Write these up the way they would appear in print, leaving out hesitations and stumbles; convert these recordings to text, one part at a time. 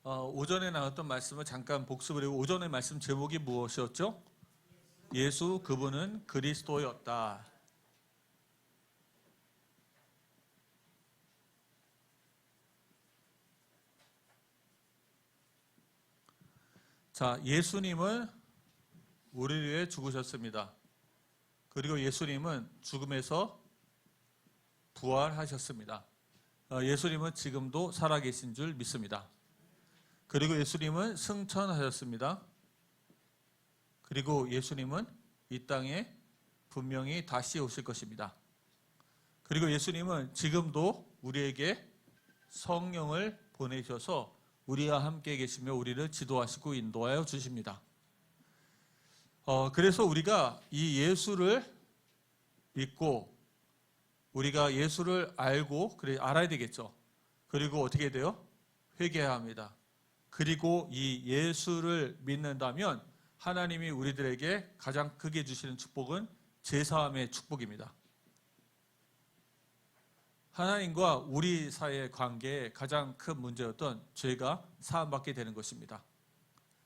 오전에 나왔던 말씀을 잠깐 복습을 해보고 오전의 말씀 제목이 무엇이었죠? 예수 그분은 그리스도였다. 자, 예수님은 우리를 위해 죽으셨습니다. 그리고 예수님은 죽음에서 부활하셨습니다. 예수님은 지금도 살아계신 줄 믿습니다. 그리고 예수님은 승천하셨습니다. 그리고 예수님은 이 땅에 분명히 다시 오실 것입니다. 그리고 예수님은 지금도 우리에게 성령을 보내셔서 우리와 함께 계시며 우리를 지도하시고 인도하여 주십니다. 그래서 우리가 이 예수를 믿고 우리가 예수를 알고 알아야 되겠죠. 그리고 어떻게 돼요? 회개해야 합니다. 그리고 이 예수를 믿는다면 하나님이 우리들에게 가장 크게 주시는 축복은 제사함의 축복입니다. 하나님과 우리 사이의 관계에 가장 큰 문제였던 죄가 사함받게 되는 것입니다.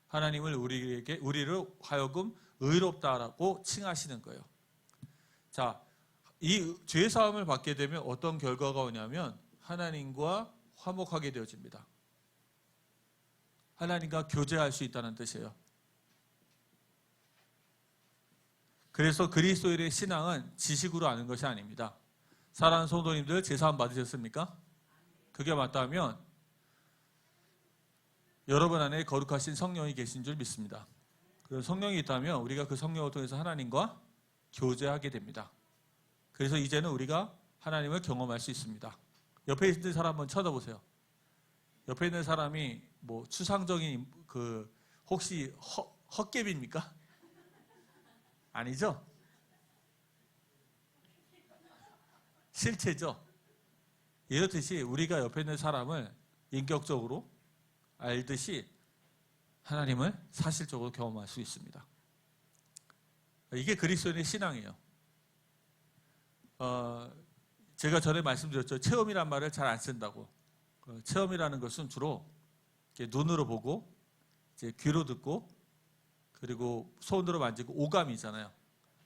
하나님을 우리를 하여금 의롭다라고 칭하시는 거예요. 자, 이 죄사함을 받게 되면 어떤 결과가 오냐면 하나님과 화목하게 되어집니다. 하나님과 교제할 수 있다는 뜻이에요. 그래서 그리스도인의 신앙은 지식으로 아는 것이 아닙니다. 사랑하는 성도님들, 제사함 받으셨습니까? 그게 맞다면 여러분 안에 거룩하신 성령이 계신 줄 믿습니다. 그 성령이 있다면 우리가 그 성령을 통해서 하나님과 교제하게 됩니다. 그래서 이제는 우리가 하나님을 경험할 수 있습니다. 옆에 있는 사람 한번 쳐다보세요. 옆에 있는 사람이 뭐 추상적인 혹시 헛개비입니까? 아니죠? 실체죠. 이렇듯이 우리가 옆에 있는 사람을 인격적으로 알듯이 하나님을 사실적으로 경험할 수 있습니다. 이게 그리스도인의 신앙이에요. 제가 전에 말씀드렸죠. 체험이란 말을 잘 안 쓴다고. 체험이라는 것은 주로 이렇게 눈으로 보고 이제 귀로 듣고 그리고 손으로 만지고 오감이잖아요.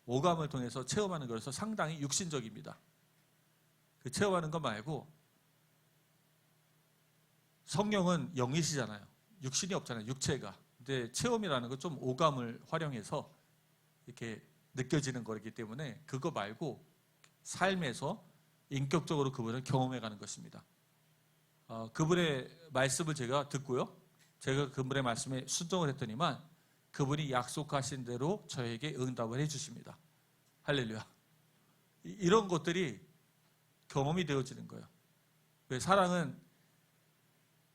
오감을 통해서 체험하는 것에서 상당히 육신적입니다. 그 체험하는 것 말고 성령은 영이시잖아요. 육신이 없잖아요. 육체가. 근데 체험이라는 건 좀 오감을 활용해서 이렇게 느껴지는 거기 때문에 그거 말고 삶에서 인격적으로 그분을 경험해가는 것입니다. 그분의 말씀을 제가 듣고요. 제가 그분의 말씀에 순종을 했더니만 그분이 약속하신 대로 저에게 응답을 해주십니다. 할렐루야. 이런 것들이 경험이 되어지는 거예요. 왜 사랑은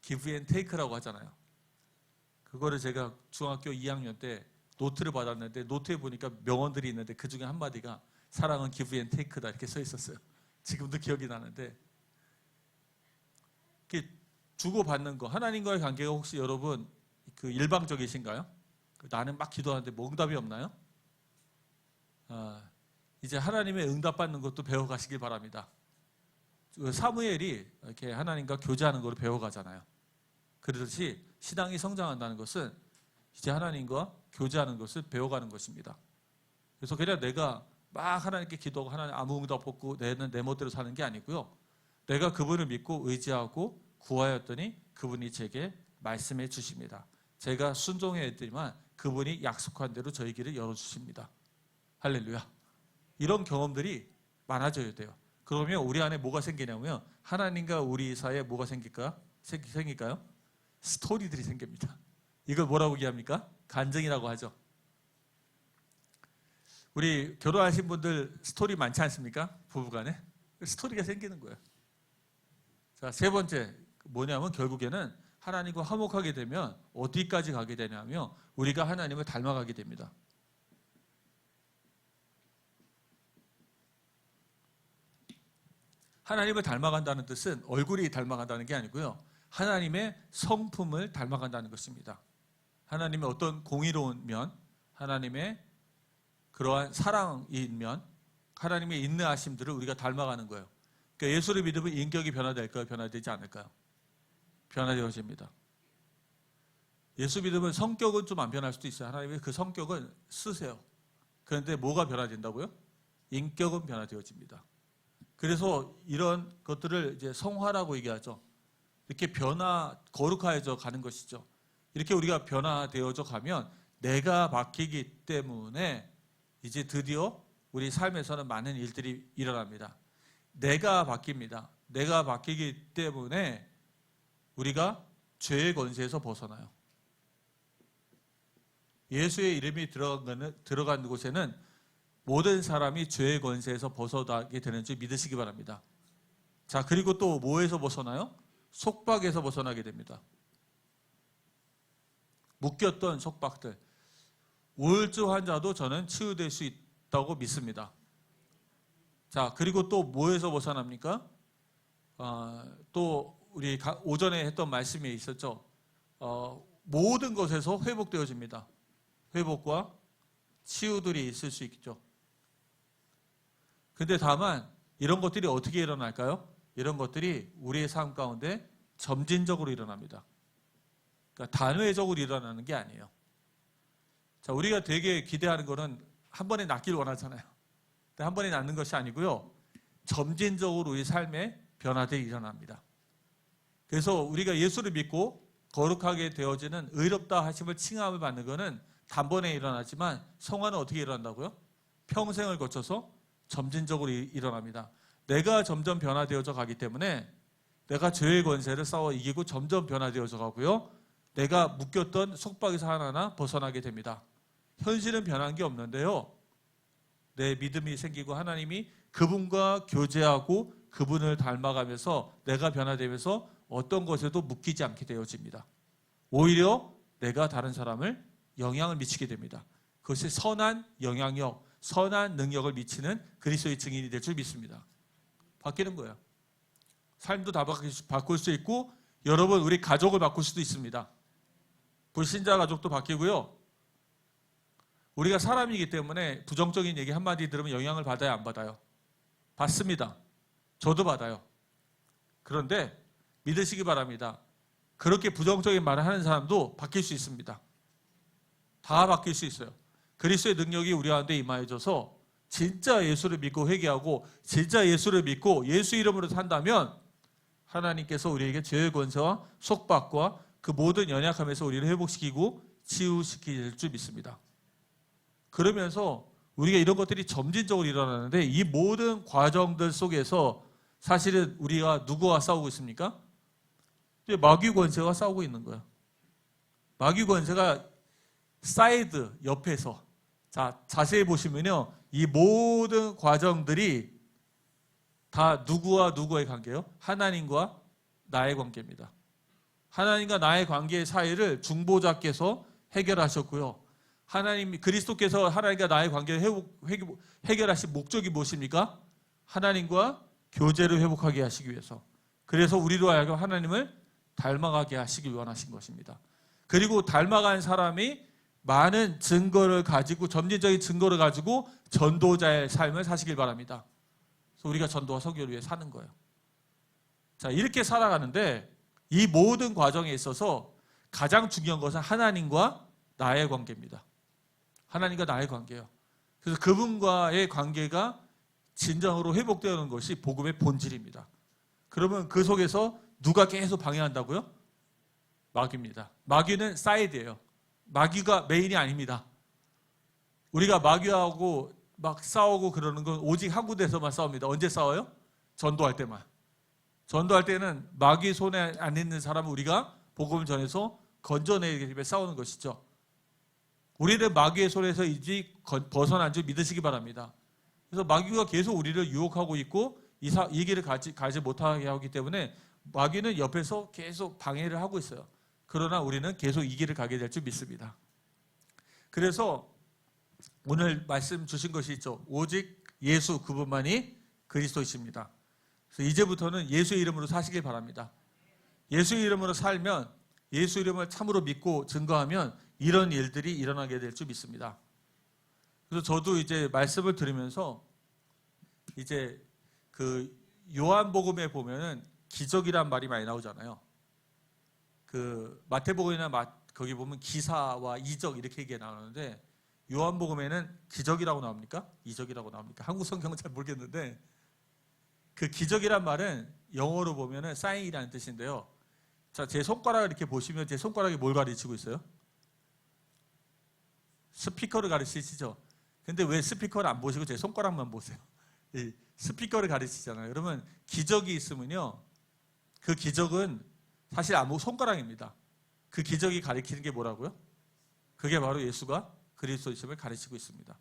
give and take라고 하잖아요. 그거를 제가 중학교 2학년 때 노트를 받았는데 노트에 보니까 명언들이 있는데 그 중에 한마디가 사랑은 give and take다 이렇게 써 있었어요. 지금도 기억이 나는데 이렇게 주고받는 거 하나님과의 관계가 혹시 여러분 일방적이신가요? 나는 막 기도하는데 뭐 응답이 없나요? 이제 하나님의 응답받는 것도 배워가시길 바랍니다. 사무엘이 이렇게 하나님과 교제하는 걸 배워가잖아요. 그렇듯이 신앙이 성장한다는 것은 이제 하나님과 교제하는 것을 배워가는 것입니다. 그래서 그냥 내가 막 하나님께 기도하고 하나님 아무 응답 없고 내는 내 멋대로 사는 게 아니고요. 내가 그분을 믿고 의지하고 구하였더니 그분이 제게 말씀해 주십니다. 제가 순종했더니만 그분이 약속한 대로 저희 길을 열어주십니다. 할렐루야. 이런 경험들이 많아져야 돼요. 그러면 우리 안에 뭐가 생기냐면 하나님과 우리 사이에 뭐가 생길까요? 스토리들이 생깁니다. 이걸 뭐라고 얘기합니까? 간증이라고 하죠. 우리 결혼하신 분들 스토리 많지 않습니까? 부부간에 스토리가 생기는 거예요. 자, 세 번째 뭐냐면 결국에는 하나님과 화목하게 되면 어디까지 가게 되냐면 우리가 하나님을 닮아가게 됩니다. 하나님을 닮아간다는 뜻은 얼굴이 닮아간다는 게 아니고요. 하나님의 성품을 닮아간다는 것입니다. 하나님의 어떤 공의로운 면, 하나님의 그러한 사랑인 면, 하나님의 인내하심들을 우리가 닮아가는 거예요. 그러니까 예수를 믿으면 인격이 변화될까요? 변화되지 않을까요? 변화되어집니다. 예수 믿으면 성격은 좀 안 변할 수도 있어요. 하나님이 그 성격은 쓰세요. 그런데 뭐가 변화된다고요? 인격은 변화되어집니다. 그래서 이런 것들을 이제 성화라고 얘기하죠. 이렇게 거룩해져 가는 것이죠. 이렇게 우리가 변화되어져 가면 내가 바뀌기 때문에 이제 드디어 우리 삶에서는 많은 일들이 일어납니다. 내가 바뀝니다. 내가 바뀌기 때문에 우리가 죄의 권세에서 벗어나요. 예수의 이름이 들어간 곳에는 모든 사람이 죄의 권세에서 벗어나게 되는 줄 믿으시기 바랍니다. 자, 그리고 또 뭐에서 벗어나요? 속박에서 벗어나게 됩니다. 묶였던 속박들. 우울증 환자도 저는 치유될 수 있다고 믿습니다. 자, 그리고 또 뭐에서 벗어납니까? 또 우리 오전에 했던 말씀이 있었죠. 모든 것에서 회복되어집니다. 회복과 치유들이 있을 수 있죠. 근데 다만 이런 것들이 어떻게 일어날까요? 이런 것들이 우리의 삶 가운데 점진적으로 일어납니다. 그러니까 단회적으로 일어나는 게 아니에요. 자, 우리가 되게 기대하는 거는 한 번에 낫길 원하잖아요. 근데 한 번에 낫는 것이 아니고요. 점진적으로 우리 삶에 변화들이 일어납니다. 그래서 우리가 예수를 믿고 거룩하게 되어지는 의롭다 하심을 칭함을 받는 것은 단번에 일어나지만 성화는 어떻게 일어난다고요? 평생을 거쳐서 점진적으로 일어납니다. 내가 점점 변화되어져 가기 때문에 내가 죄의 권세를 싸워 이기고 점점 변화되어져 가고요. 내가 묶였던 속박에서 하나하나 벗어나게 됩니다. 현실은 변한 게 없는데요. 내 믿음이 생기고 하나님이 그분과 교제하고 그분을 닮아가면서 내가 변화되면서 어떤 것에도 묶이지 않게 되어집니다. 오히려 내가 다른 사람을 영향을 미치게 됩니다. 그것이 선한 영향력, 선한 능력을 미치는 그리스도의 증인이 될 줄 믿습니다. 바뀌는 거예요. 삶도 다 바꿀 수 있고 여러분 우리 가족을 바꿀 수도 있습니다. 불신자 가족도 바뀌고요. 우리가 사람이기 때문에 부정적인 얘기 한마디 들으면 영향을 받아요, 안 받아요? 받습니다. 저도 받아요. 그런데 믿으시기 바랍니다. 그렇게 부정적인 말을 하는 사람도 바뀔 수 있습니다. 다 바뀔 수 있어요. 그리스도의 능력이 우리 가운데 임하여져서 진짜 예수를 믿고 회개하고 진짜 예수를 믿고 예수 이름으로 산다면 하나님께서 우리에게 죄의 권세와 속박과 그 모든 연약함에서 우리를 회복시키고 치유시킬 줄 믿습니다. 그러면서 우리가 이런 것들이 점진적으로 일어나는데 이 모든 과정들 속에서 사실은 우리가 누구와 싸우고 있습니까? 마귀 권세가 싸우고 있는 거예요. 마귀 권세가 사이드 옆에서 자세히 보시면요. 이 모든 과정들이 다 누구와 누구의 관계예요? 하나님과 나의 관계입니다. 하나님과 나의 관계의 사이를 중보자께서 해결하셨고요. 하나님 그리스도께서 하나님과 나의 관계를 해결하신 목적이 무엇입니까? 하나님과 교제를 회복하게 하시기 위해서. 그래서 우리로 하여금 하나님을 닮아가게 하시기 원하신 것입니다. 그리고 닮아간 사람이 많은 증거를 가지고 점진적인 증거를 가지고 전도자의 삶을 사시길 바랍니다. 그래서 우리가 전도와 선교를 위해 사는 거예요. 자, 이렇게 살아가는데 이 모든 과정에 있어서 가장 중요한 것은 하나님과 나의 관계입니다. 하나님과 나의 관계예요. 그래서 그분과의 관계가 진정으로 회복되는 것이 복음의 본질입니다. 그러면 그 속에서 누가 계속 방해한다고요? 마귀입니다. 마귀는 사이드예요. 마귀가 메인이 아닙니다. 우리가 마귀하고 막 싸우고 그러는 건 오직 한 군데에서만 싸웁니다. 언제 싸워요? 전도할 때만. 전도할 때는 마귀 손에 안 있는 사람을 우리가 복음을 전해서 건져내기 위해 싸우는 것이죠. 우리는 마귀의 손에서 이제 벗어난 줄 믿으시기 바랍니다. 그래서 마귀가 계속 우리를 유혹하고 있고 이 길을 가지 못하게 하기 때문에 마귀는 옆에서 계속 방해를 하고 있어요. 그러나 우리는 계속 이 길을 가게 될 줄 믿습니다. 그래서 오늘 말씀 주신 것이 있죠. 오직 예수 그분만이 그리스도이십니다. 그래서 이제부터는 예수의 이름으로 사시길 바랍니다. 예수의 이름으로 살면 예수 이름을 참으로 믿고 증거하면 이런 일들이 일어나게 될 줄 믿습니다. 그래서 저도 이제 말씀을 들으면서 이제 그 요한복음에 보면은 기적이란 말이 많이 나오잖아요. 그 마태복음이나 거기 보면 기사와 이적 이렇게 얘기 나오는데 요한복음에는 기적이라고 나옵니까? 이적이라고 나옵니까? 한국 성경은 잘 모르겠는데 그 기적이란 말은 영어로 보면은 사인이라는 뜻인데요. 자, 제 손가락을 이렇게 보시면 제 손가락이 뭘 가르치고 있어요? 스피커를 가르치시죠. 근데 왜 스피커를 안 보시고 제 손가락만 보세요? 이 스피커를 가르치잖아요. 그러면 기적이 있으면요, 그 기적은 사실 아무 손가락입니다. 그 기적이 가리키는 게 뭐라고요? 그게 바로 예수가 그리스도이심을 가르치고 있습니다.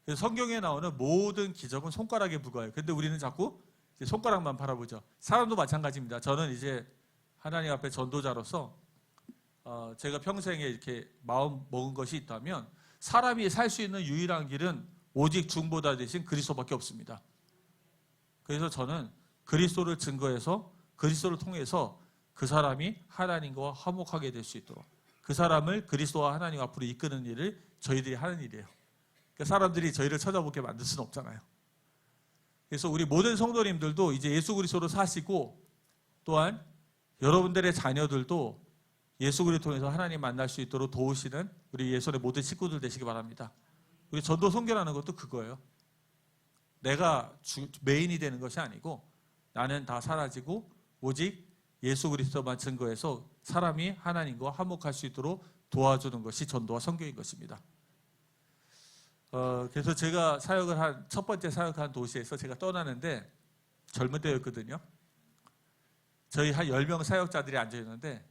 그래서 성경에 나오는 모든 기적은 손가락에 불과해요. 근데 우리는 자꾸 이제 손가락만 바라보죠. 사람도 마찬가지입니다. 저는 이제 하나님 앞에 전도자로서 제가 평생에 이렇게 마음 먹은 것이 있다면 사람이 살 수 있는 유일한 길은 오직 중보다 대신 그리스도밖에 없습니다. 그래서 저는 그리스도를 증거해서 그리스도를 통해서 그 사람이 하나님과 화목하게 될 수 있도록 그 사람을 그리스도와 하나님 앞으로 이끄는 일을 저희들이 하는 일이에요. 그러니까 사람들이 저희를 찾아보게 만들 수는 없잖아요. 그래서 우리 모든 성도님들도 이제 예수 그리스도로 사시고 또한 여러분들의 자녀들도 예수 그리스도를 통해서 하나님 만날 수 있도록 도우시는 우리 예수의 모든 식구들 되시기 바랍니다. 우리 전도 선교라는 것도 그거예요. 내가 메인이 되는 것이 아니고 나는 다 사라지고 오직 예수 그리스도만 증거해서 사람이 하나님과 화목할 수 있도록 도와주는 것이 전도와 선교인 것입니다. 그래서 제가 사역을 한 첫 번째 사역한 도시에서 제가 떠나는데 젊은 때였거든요. 저희 한 10명 사역자들이 앉아있는데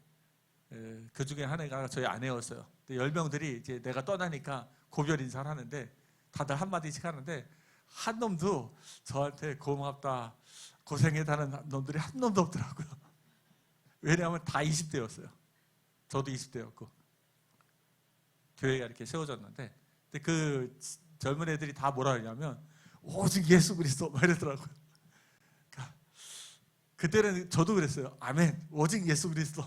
그 중에 하나가 저희 아내였어요. 10명들이 이제 내가 떠나니까 고별 인사를 하는데 다들 한마디씩 하는데 한 놈도 저한테 고맙다, 고생했다는 놈들이 한 놈도 없더라고요. 왜냐하면 다 20대였어요. 저도 20대였고 교회가 이렇게 세워졌는데 근데 그 젊은 애들이 다 뭐라 그러냐면 오직 예수 그리스도 막 이러더라고요. 그러니까 그때는 저도 그랬어요. 아멘, 오직 예수 그리스도.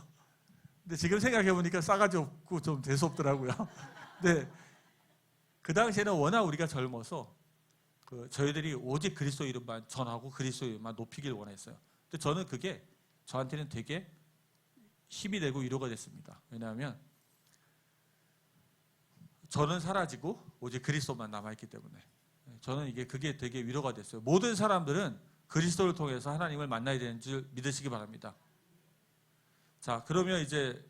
근데 지금 생각해보니까 싸가지 없고 좀 재수없더라고요. 근데 그 당시에는 워낙 우리가 젊어서 저희들이 오직 그리스도 이름만 전하고 그리스도 이름만 높이길 원했어요. 근데 저는 그게 저한테는 되게 힘이 되고 위로가 됐습니다. 왜냐하면 저는 사라지고 오직 그리스도만 남아있기 때문에 저는 그게 되게 위로가 됐어요. 모든 사람들은 그리스도를 통해서 하나님을 만나야 되는 줄 믿으시기 바랍니다. 자, 그러면 이제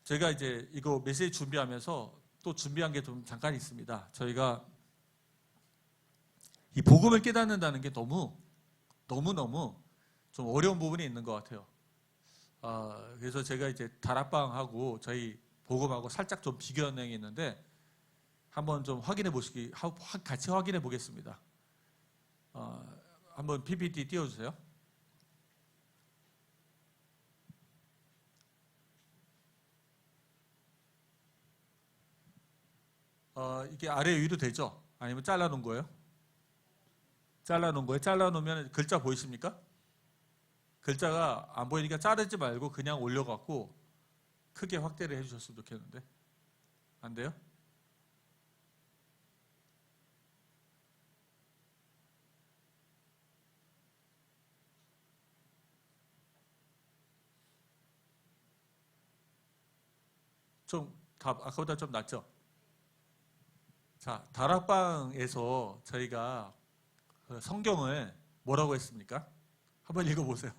제가 이제 이거 메시지 준비하면서 또 준비한 게 좀 잠깐 있습니다. 저희가 이 복음을 깨닫는다는 게 너무너무 좀 어려운 부분이 있는 것 같아요. 그래서 제가 이제 다락방하고 저희 복음하고 살짝 좀 비교 내용이 있는데 한번 좀 같이 확인해 보겠습니다. 한번 PPT 띄워주세요. 이게 아래 위로 되죠? 아니면 잘라놓은 거예요? 잘라놓은 거예요? 잘라놓으면 글자 보이십니까? 글자가 안 보이니까 자르지 말고 그냥 올려갖고 크게 확대를 해주셨으면 좋겠는데 안 돼요? 아까보다 좀 낫죠? 자, 다락방에서 저희가 성경을 뭐라고 했습니까? 한번 읽어보세요.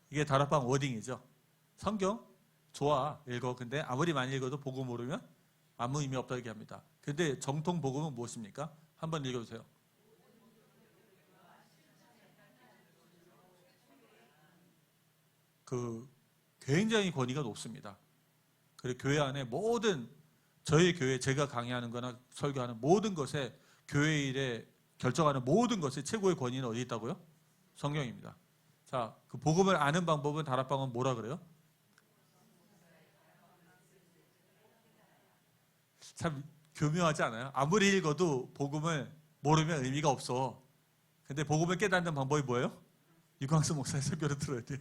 이게 다락방 워딩이죠. 성경 좋아 읽어. 근데 아무리 많이 읽어도 복음 모르면 아무 의미 없다고 얘기합니다. 근데 정통 복음은 무엇입니까? 한번 읽어주세요. 굉장히 권위가 높습니다. 그리고 교회 안에 저희 교회 제가 강의하는 거나 설교하는 모든 것에 교회 일에 결정하는 모든 것에 최고의 권위는 어디 있다고요? 성경입니다. 자, 그 복음을 아는 방법은 다락방은 뭐라 그래요? 참 교묘하지 않아요? 아무리 읽어도 복음을 모르면 의미가 없어. 근데 복음을 깨닫는 방법이 뭐예요? 유광수 목사의 설교를 들어야 돼요.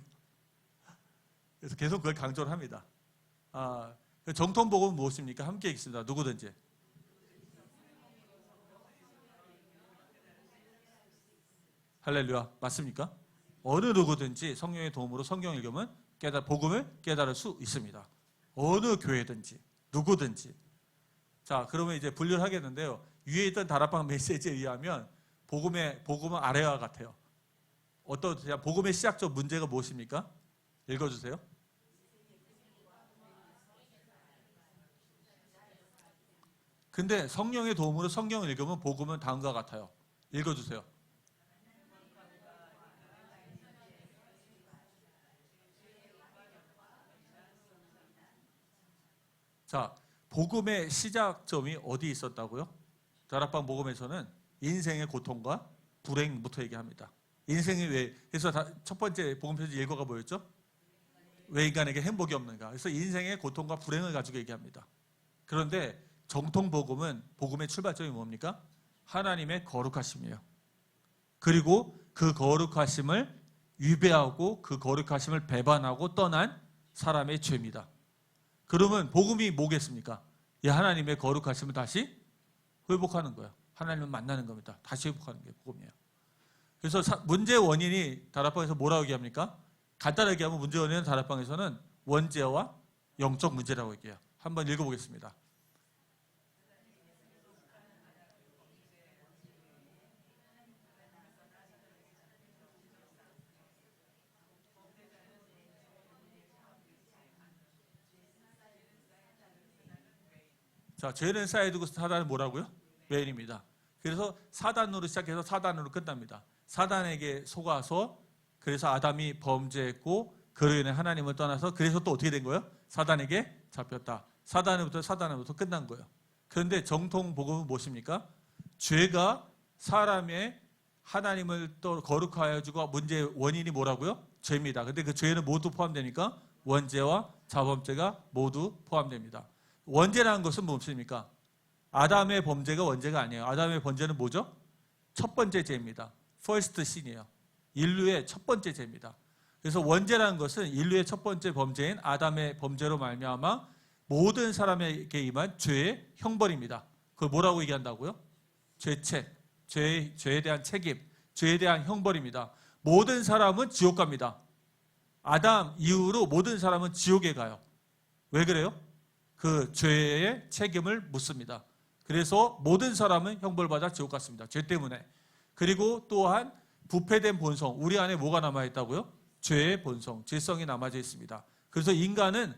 그래서 계속 그걸 강조를 합니다. 정통 복음은 무엇입니까? 함께 읽습니다. 누구든지. 할렐루야. 맞습니까? 어느 누구든지 성령의 도움으로 성경 읽으면 복음을 깨달을 수 있습니다. 어느 교회든지 누구든지. 자, 그러면 이제 분류를 하겠는데요. 위에 있던 다락방 메시지에 의하면 복음은 아래와 같아요. 어떠세요? 복음의 시작적 문제가 무엇입니까? 읽어주세요. 근데 성령의 도움으로 성경을 읽으면 복음은 다음과 같아요. 읽어주세요. 자, 복음의 시작점이 어디 있었다고요? 다락방 복음에서는 인생의 고통과 불행부터 얘기합니다. 인생이 왜? 그래서 첫 번째 복음 표지 일과가 뭐였죠? 왜 인간에게 행복이 없는가? 그래서 인생의 고통과 불행을 가지고 얘기합니다. 그런데 정통 복음은 복음의 출발점이 뭡니까? 하나님의 거룩하심이에요. 그리고 그 거룩하심을 위배하고 그 거룩하심을 배반하고 떠난 사람의 죄입니다. 그러면 복음이 뭐겠습니까? 이 하나님의 거룩하심을 다시 회복하는 거예요. 하나님을 만나는 겁니다. 다시 회복하는 게 복음이에요. 그래서 문제의 원인이 다락방에서 뭐라고 얘기합니까? 간단하게 얘기하면 문제의 원인은 다락방에서는 원죄와 영적 문제라고 얘기해요. 한번 읽어보겠습니다. 자, 죄는 쌓여두고 사단은 뭐라고요? 외인입니다. 그래서 사단으로 시작해서 사단으로 끝납니다. 사단에게 속아서 그래서 아담이 범죄했고 그로 인해 하나님을 떠나서 그래서 또 어떻게 된 거예요? 사단에게 잡혔다. 사단으로부터 끝난 거예요. 그런데 정통 복음은 무엇입니까? 죄가 사람의 하나님을 또 거룩하여 주고 문제의 원인이 뭐라고요? 죄입니다. 근데 그 죄는 모두 포함되니까 원죄와 자범죄가 모두 포함됩니다. 원죄라는 것은 무엇입니까? 아담의 범죄가 원죄가 아니에요. 아담의 범죄는 뭐죠? 첫 번째 죄입니다. First sin이에요. 인류의 첫 번째 죄입니다. 그래서 원죄라는 것은 인류의 첫 번째 범죄인 아담의 범죄로 말미암아 모든 사람에게 임한 죄의 형벌입니다. 그걸 뭐라고 얘기한다고요? 죄책, 죄에 대한 책임, 죄에 대한 형벌입니다. 모든 사람은 지옥 갑니다. 아담 이후로 모든 사람은 지옥에 가요. 왜 그래요? 그 죄의 책임을 묻습니다. 그래서 모든 사람은 형벌받아 지옥 갔습니다. 죄 때문에. 그리고 또한 부패된 본성, 우리 안에 뭐가 남아있다고요? 죄의 본성, 죄성이 남아져 있습니다. 그래서 인간은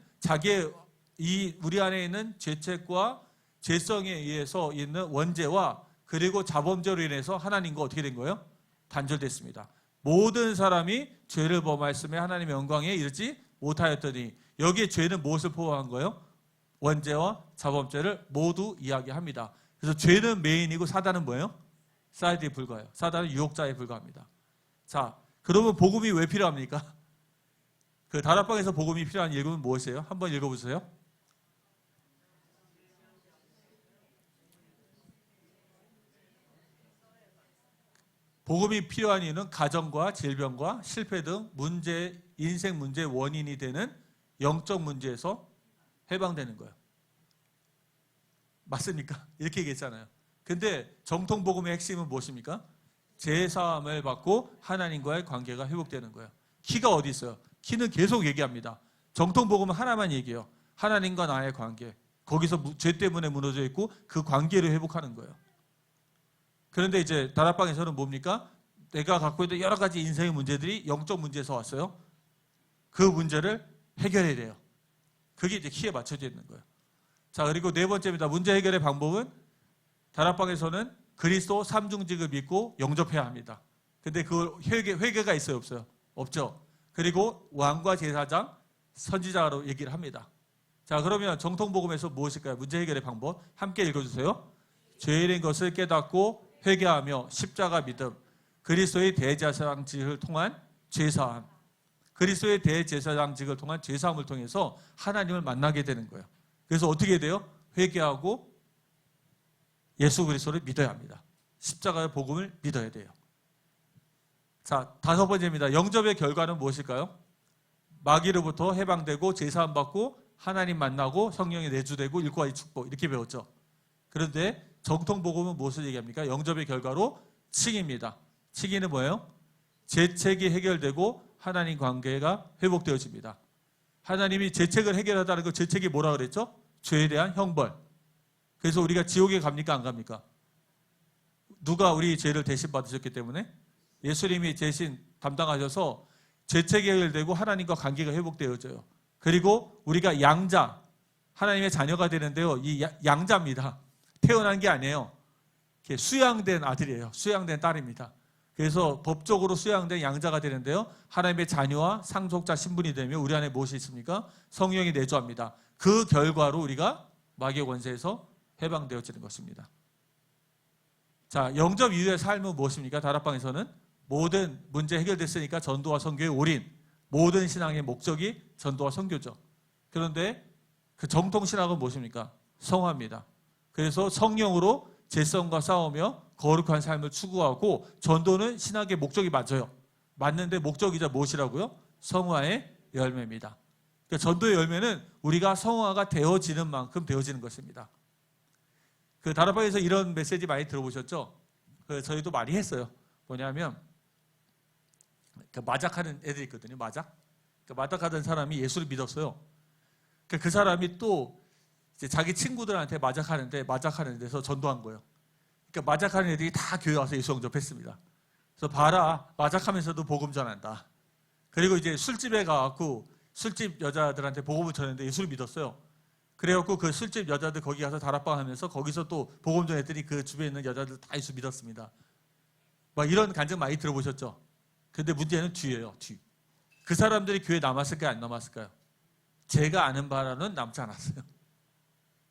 우리 안에 있는 죄책과 죄성에 의해서 있는 원죄와 그리고 자범죄로 인해서 하나님과 어떻게 된 거예요? 단절됐습니다. 모든 사람이 죄를 범하였으며 하나님의 영광에 이르지 못하였더니 여기에 죄는 무엇을 포함한 거예요? 원죄와 자범죄를 모두 이야기합니다. 그래서 죄는 메인이고 사단은 뭐예요? 사이드에 불과해요. 사단은 유혹자에 불과합니다. 자, 그러면 복음이 왜 필요합니까? 그 다락방에서 복음이 필요한 이유는 무엇이에요? 한번 읽어보세요. 복음이 필요한 이유는 가정과 질병과 실패 등 인생 문제의 원인이 되는 영적 문제에서 해방되는 거예요. 맞습니까? 이렇게 얘기했잖아요. 근데 정통 복음의 핵심은 무엇입니까? 죄사함을 받고 하나님과의 관계가 회복되는 거예요. 키가 어디 있어요? 키는 계속 얘기합니다. 정통 복음은 하나만 얘기해요. 하나님과 나의 관계. 거기서 죄 때문에 무너져 있고 그 관계를 회복하는 거예요. 그런데 이제 다락방에서는 뭡니까? 내가 갖고 있는 여러 가지 인생의 문제들이 영적 문제에서 왔어요. 그 문제를 해결해야 돼요. 그게 이제 키에 맞춰져 있는 거예요. 자, 그리고 네 번째입니다. 문제 해결의 방법은 다락방에서는 그리스도 삼중직을 믿고 영접해야 합니다. 근데 그 회개가 있어요, 없어요? 없죠. 그리고 왕과 제사장, 선지자로 얘기를 합니다. 자, 그러면 정통복음에서 무엇일까요? 문제 해결의 방법 함께 읽어주세요. 죄인인 것을 깨닫고 회개하며 십자가 믿음, 그리스도의 대제사장직을 통한 죄사함, 그리스도의 대제사장직을 통한 죄사함을 통해서 하나님을 만나게 되는 거예요. 그래서 어떻게 돼요? 회개하고 예수 그리스도를 믿어야 합니다. 십자가의 복음을 믿어야 돼요. 자, 다섯 번째입니다. 영접의 결과는 무엇일까요? 마귀로부터 해방되고 제사함 받고 하나님 만나고 성령이 내주되고 일과의 축복 이렇게 배웠죠. 그런데 정통 복음은 무엇을 얘기합니까? 영접의 결과로 칭의입니다. 칭의는 뭐예요? 죄책이 해결되고 하나님 관계가 회복되어집니다. 하나님이 죄책을 해결하다는 거 죄책이 뭐라 그랬죠? 죄에 대한 형벌. 그래서 우리가 지옥에 갑니까? 안 갑니까? 누가 우리 죄를 대신 받으셨기 때문에 예수님이 대신 담당하셔서 죄책이 해결되고 하나님과 관계가 회복되어져요. 그리고 우리가 양자, 하나님의 자녀가 되는데요. 이 양자입니다. 태어난 게 아니에요. 수양된 아들이에요. 수양된 딸입니다. 그래서 법적으로 수양된 양자가 되는데요. 하나님의 자녀와 상속자 신분이 되면 우리 안에 무엇이 있습니까? 성령이 내주합니다. 그 결과로 우리가 마귀의 권세에서 해방되어지는 것입니다. 자, 영접 이후의 삶은 무엇입니까? 다락방에서는 모든 문제 해결됐으니까 전도와 선교에 올인. 모든 신앙의 목적이 전도와 선교죠. 그런데 그 정통신학은 무엇입니까? 성화입니다. 그래서 성령으로 죄성과 싸우며 거룩한 삶을 추구하고 전도는 신학의 목적이 맞아요. 맞는데 목적이자 무엇이라고요? 성화의 열매입니다. 그러니까 전도의 열매는 우리가 성화가 되어지는 만큼 되어지는 것입니다. 그 다락방에서 이런 메시지 많이 들어보셨죠? 저희도 많이 했어요. 뭐냐면 마작하는 애들이 있거든요. 마작하던 사람이 예수를 믿었어요. 그 사람이 또 이제 자기 친구들한테 마작하는 데서 전도한 거예요. 그러니까 마작하는 애들이 다 교회 와서 예수 영접했습니다. 그래서 봐라, 마작하면서도 복음 전한다. 그리고 이제 술집에 가갖고 술집 여자들한테 복음을 전했는데 예수를 믿었어요. 그래갖고 그 술집 여자들 거기 가서 다락방 하면서 거기서 또 복음 전했더니 그 주변에 있는 여자들 다 예수 믿었습니다. 막 이런 간증 많이 들어보셨죠? 근데 문제는 뒤예요, 뒤. 그 사람들이 교회에 남았을까요, 안 남았을까요? 제가 아는 바로는 남지 않았어요.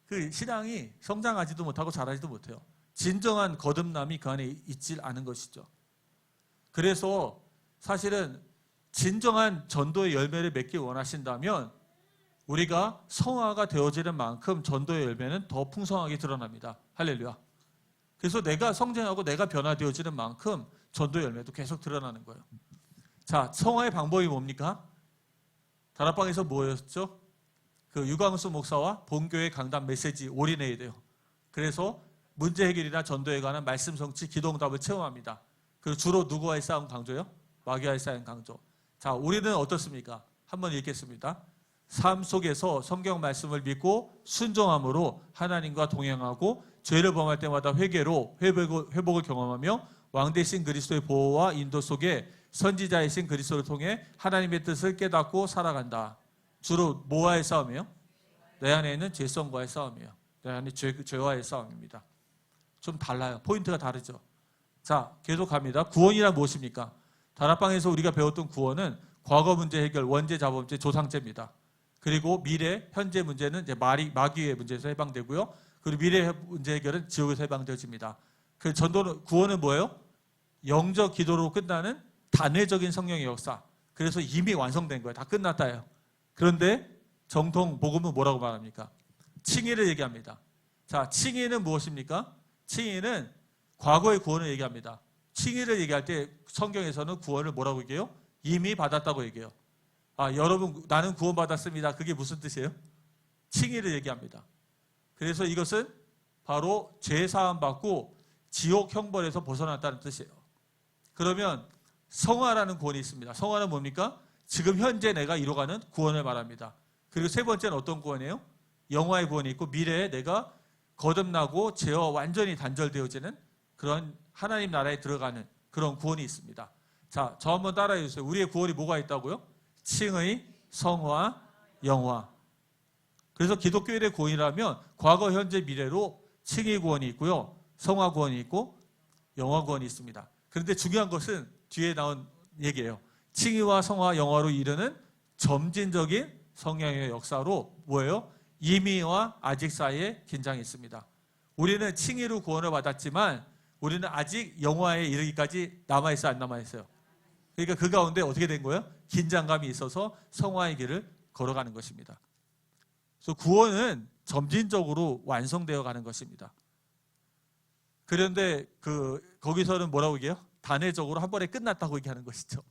그 신앙이 성장하지도 못하고 자라지도 못해요. 진정한 거듭남이 그 안에 있질 않은 것이죠. 그래서 사실은 진정한 전도의 열매를 맺기 원하신다면 우리가 성화가 되어지는 만큼 전도의 열매는 더 풍성하게 드러납니다. 할렐루야. 그래서 내가 성장하고 내가 변화되어지는 만큼 전도의 열매도 계속 드러나는 거예요. 자, 성화의 방법이 뭡니까? 다락방에서 뭐였죠? 그 유광수 목사와 본교회 강단 메시지 올인해야 돼요. 그래서 문제 해결이나 전도에 관한 말씀 성취, 기도응답을 체험합니다. 그리고 주로 누구와의 싸움 강조요? 마귀와의 싸움 강조. 자, 우리는 어떻습니까? 한번 읽겠습니다. 삶 속에서 성경 말씀을 믿고 순종함으로 하나님과 동행하고 죄를 범할 때마다 회개로 회복을 경험하며 왕되신 그리스도의 보호와 인도 속에 선지자이신 그리스도를 통해 하나님의 뜻을 깨닫고 살아간다. 주로 뭐와의 싸움이에요? 내 안에 있는 죄성과의 싸움이에요. 내 안에 죄와의 싸움입니다. 좀 달라요. 포인트가 다르죠. 자, 계속 갑니다. 구원이란 무엇입니까? 다락방에서 우리가 배웠던 구원은 과거 문제 해결, 원죄, 자범죄, 조상죄입니다. 그리고 미래, 현재 문제는 이제 마귀의 문제에서 해방되고요. 그리고 미래 문제 해결은 지옥에서 해방되어집니다. 그 구원은 뭐예요? 영적 기도로 끝나는 단회적인 성령의 역사. 그래서 이미 완성된 거예요. 다 끝났다예요. 그런데 정통 복음은 뭐라고 말합니까? 칭의를 얘기합니다. 자, 칭의는 무엇입니까? 칭의는 과거의 구원을 얘기합니다. 칭의를 얘기할 때 성경에서는 구원을 뭐라고 얘기해요? 이미 받았다고 얘기해요. 아, 여러분, 나는 구원받았습니다. 그게 무슨 뜻이에요? 칭의를 얘기합니다. 그래서 이것은 바로 죄 사함 받고 지옥 형벌에서 벗어났다는 뜻이에요. 그러면 성화라는 구원이 있습니다. 성화는 뭡니까? 지금 현재 내가 이뤄가는 구원을 말합니다. 그리고 세 번째는 어떤 구원이에요? 영화의 구원이 있고 미래에 내가 거듭나고 죄와 완전히 단절되어지는 그런 하나님 나라에 들어가는 그런 구원이 있습니다. 자, 저 한번 따라해 주세요. 우리의 구원이 뭐가 있다고요? 칭의, 성화, 영화. 그래서 기독교인의 구원이라면 과거, 현재, 미래로 칭의 구원이 있고요. 성화 구원이 있고 영화 구원이 있습니다. 그런데 중요한 것은 뒤에 나온 얘기예요. 칭의와 성화, 영화로 이르는 점진적인 성령의 역사로 뭐예요? 이미와 아직 사이에 긴장이 있습니다. 우리는 칭의로 구원을 받았지만 우리는 아직 영화에 이르기까지 남아있어요, 안 남아있어요? 그러니까 그 가운데 어떻게 된 거예요? 긴장감이 있어서 성화의 길을 걸어가는 것입니다. 그래서 구원은 점진적으로 완성되어 가는 것입니다. 그런데 거기서는 뭐라고 얘기해요? 단회적으로 한 번에 끝났다고 얘기하는 것이죠.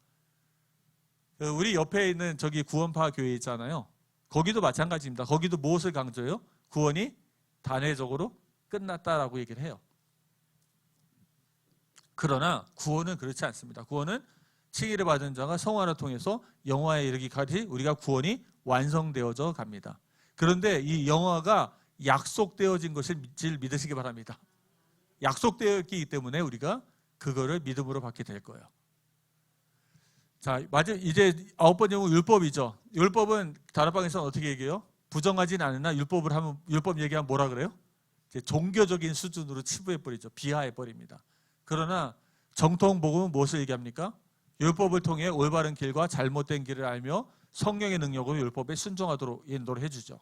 우리 옆에 있는 저기 구원파 교회 있잖아요. 거기도 마찬가지입니다. 거기도 무엇을 강조해요? 구원이 단회적으로 끝났다라고 얘기를 해요. 그러나 구원은 그렇지 않습니다. 구원은 칭의를 받은 자가 성화를 통해서 영화에 이르기까지 우리가 구원이 완성되어져 갑니다. 그런데 이 영화가 약속되어진 것을 믿으시기 바랍니다. 약속되었기 때문에 우리가 그거를 믿음으로 받게 될 거예요. 자, 이제 9번째 는 율법이죠. 율법은 다락방에서는 어떻게 얘기해요? 부정하진 않으나 율법 얘기하면 뭐라 그래요? 이제 종교적인 수준으로 치부해버리죠. 비하해버립니다. 그러나 정통 복음은 무엇을 얘기합니까? 율법을 통해 올바른 길과 잘못된 길을 알며 성령의 능력으로 율법에 순종하도록 인도를 해주죠.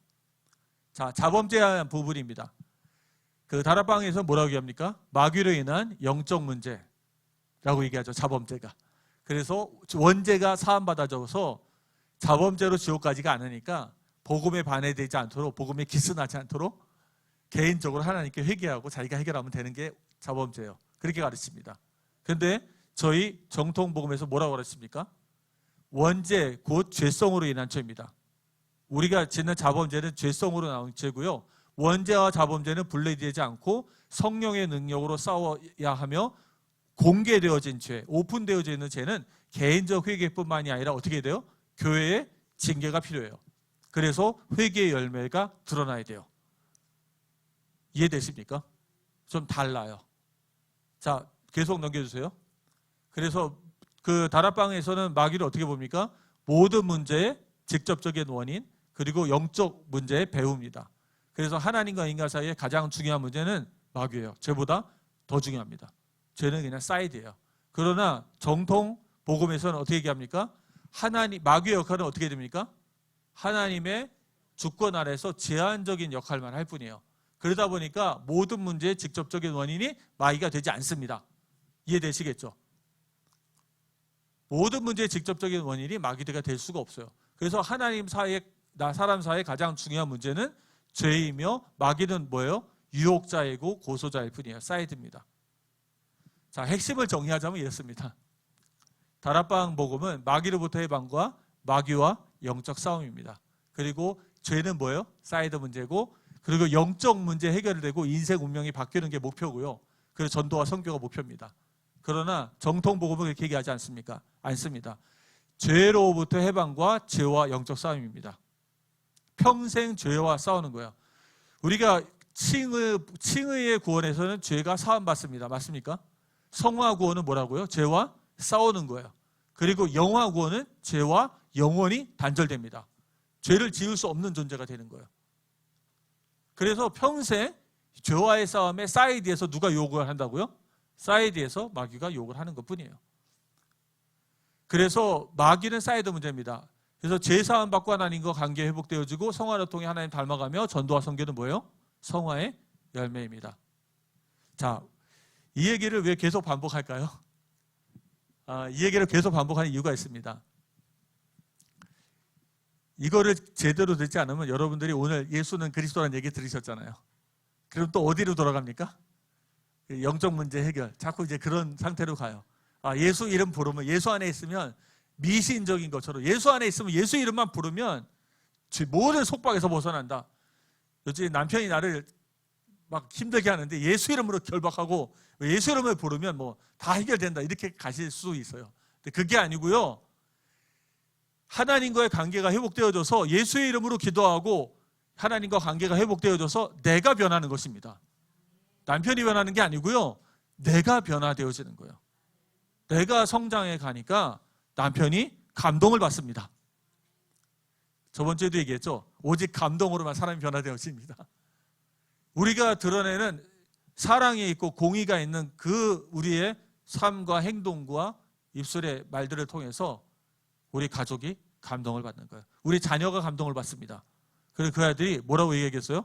자, 자범죄한 부분입니다. 그 다락방에서 뭐라고 얘기합니까? 마귀로 인한 영적 문제라고 얘기하죠. 자범죄가. 그래서 원죄가 사함받아져서 자범죄로 지옥 가지가 않으니까 복음에 반해되지 않도록, 복음에 기스나지 않도록 개인적으로 하나님께 회개하고 자기가 해결하면 되는 게 자범죄예요. 그렇게 가르칩니다. 그런데 저희 정통 복음에서 뭐라고 가르칩니까? 원죄 곧 죄성으로 인한 죄입니다. 우리가 짓는 자범죄는 죄성으로 나온 죄고요. 원죄와 자범죄는 분리되지 않고 성령의 능력으로 싸워야 하며 공개되어진 죄, 오픈되어져 있는 죄는 개인적 회개뿐만이 아니라 어떻게 돼요? 교회의 징계가 필요해요. 그래서 회개의 열매가 드러나야 돼요. 이해되십니까? 좀 달라요. 자, 계속 넘겨주세요. 그래서 그 다락방에서는 마귀를 어떻게 봅니까? 모든 문제의 직접적인 원인, 그리고 영적 문제의 배후입니다. 그래서 하나님과 인간 사이에 가장 중요한 문제는 마귀예요. 죄보다 더 중요합니다. 죄는 그냥 사이드예요. 그러나 정통 복음에서는 어떻게 얘기합니까? 마귀의 역할은 어떻게 됩니까? 하나님의 주권 아래서 제한적인 역할만 할 뿐이에요. 그러다 보니까 모든 문제의 직접적인 원인이 마귀가 되지 않습니다. 이해되시겠죠? 모든 문제의 직접적인 원인이 마귀가 될 수가 없어요. 그래서 하나님 사이에, 사람 사이의 가장 중요한 문제는 죄이며 마귀는 뭐예요? 유혹자이고 고소자일 뿐이에요. 사이드입니다. 자, 핵심을 정리하자면 이렇습니다. 다락방 복음은 마귀로부터 해방과 마귀와 영적 싸움입니다. 그리고 죄는 뭐예요? 사이드 문제고, 그리고 영적 문제 해결되고 인생 운명이 바뀌는 게 목표고요. 그래서 전도와 선교가 목표입니다. 그러나 정통 복음은 그렇게 얘기하지 않습니까? 않습니다. 죄로부터 해방과 죄와 영적 싸움입니다. 평생 죄와 싸우는 거예요. 우리가 칭의의 구원에서는 죄가 사함받습니다. 맞습니까? 성화 구원은 뭐라고요? 죄와 싸우는 거예요. 그리고 영화 구원은 죄와 영원히 단절됩니다. 죄를 지을 수 없는 존재가 되는 거예요. 그래서 평생 죄와의 싸움에 사이드에서 누가 욕을 한다고요? 사이드에서 마귀가 욕을 하는 것뿐이에요. 그래서 마귀는 사이드 문제입니다. 그래서 죄 사함 받고 하나님과 관계 회복되어지고 성화를 통해 하나님 닮아가며 전도와 선교는 뭐예요? 성화의 열매입니다. 자, 이 얘기를 왜 계속 반복할까요? 이 얘기를 계속 반복하는 이유가 있습니다. 이거를 제대로 듣지 않으면 여러분들이 오늘 예수는 그리스도라는 얘기 들으셨잖아요. 그럼 또 어디로 돌아갑니까? 영적 문제 해결. 자꾸 이제 그런 상태로 가요. 예수 이름 부르면, 예수 안에 있으면 미신적인 것처럼, 예수 안에 있으면 예수 이름만 부르면 모든 속박에서 벗어난다. 요즘 남편이 나를 막 힘들게 하는데 예수 이름으로 결박하고 예수 이름을 부르면 뭐 다 해결된다, 이렇게 가실 수 있어요. 근데 그게 아니고요. 하나님과의 관계가 회복되어져서 예수의 이름으로 기도하고 하나님과 관계가 회복되어져서 내가 변하는 것입니다. 남편이 변하는 게 아니고요. 내가 변화되어지는 거예요. 내가 성장해 가니까 남편이 감동을 받습니다. 저번 주에도 얘기했죠. 오직 감동으로만 사람이 변화되어집니다. 우리가 드러내는 사랑이 있고 공의가 있는 그 우리의 삶과 행동과 입술의 말들을 통해서 우리 가족이 감동을 받는 거예요. 우리 자녀가 감동을 받습니다. 그래서 그 아이들이 뭐라고 얘기하겠어요?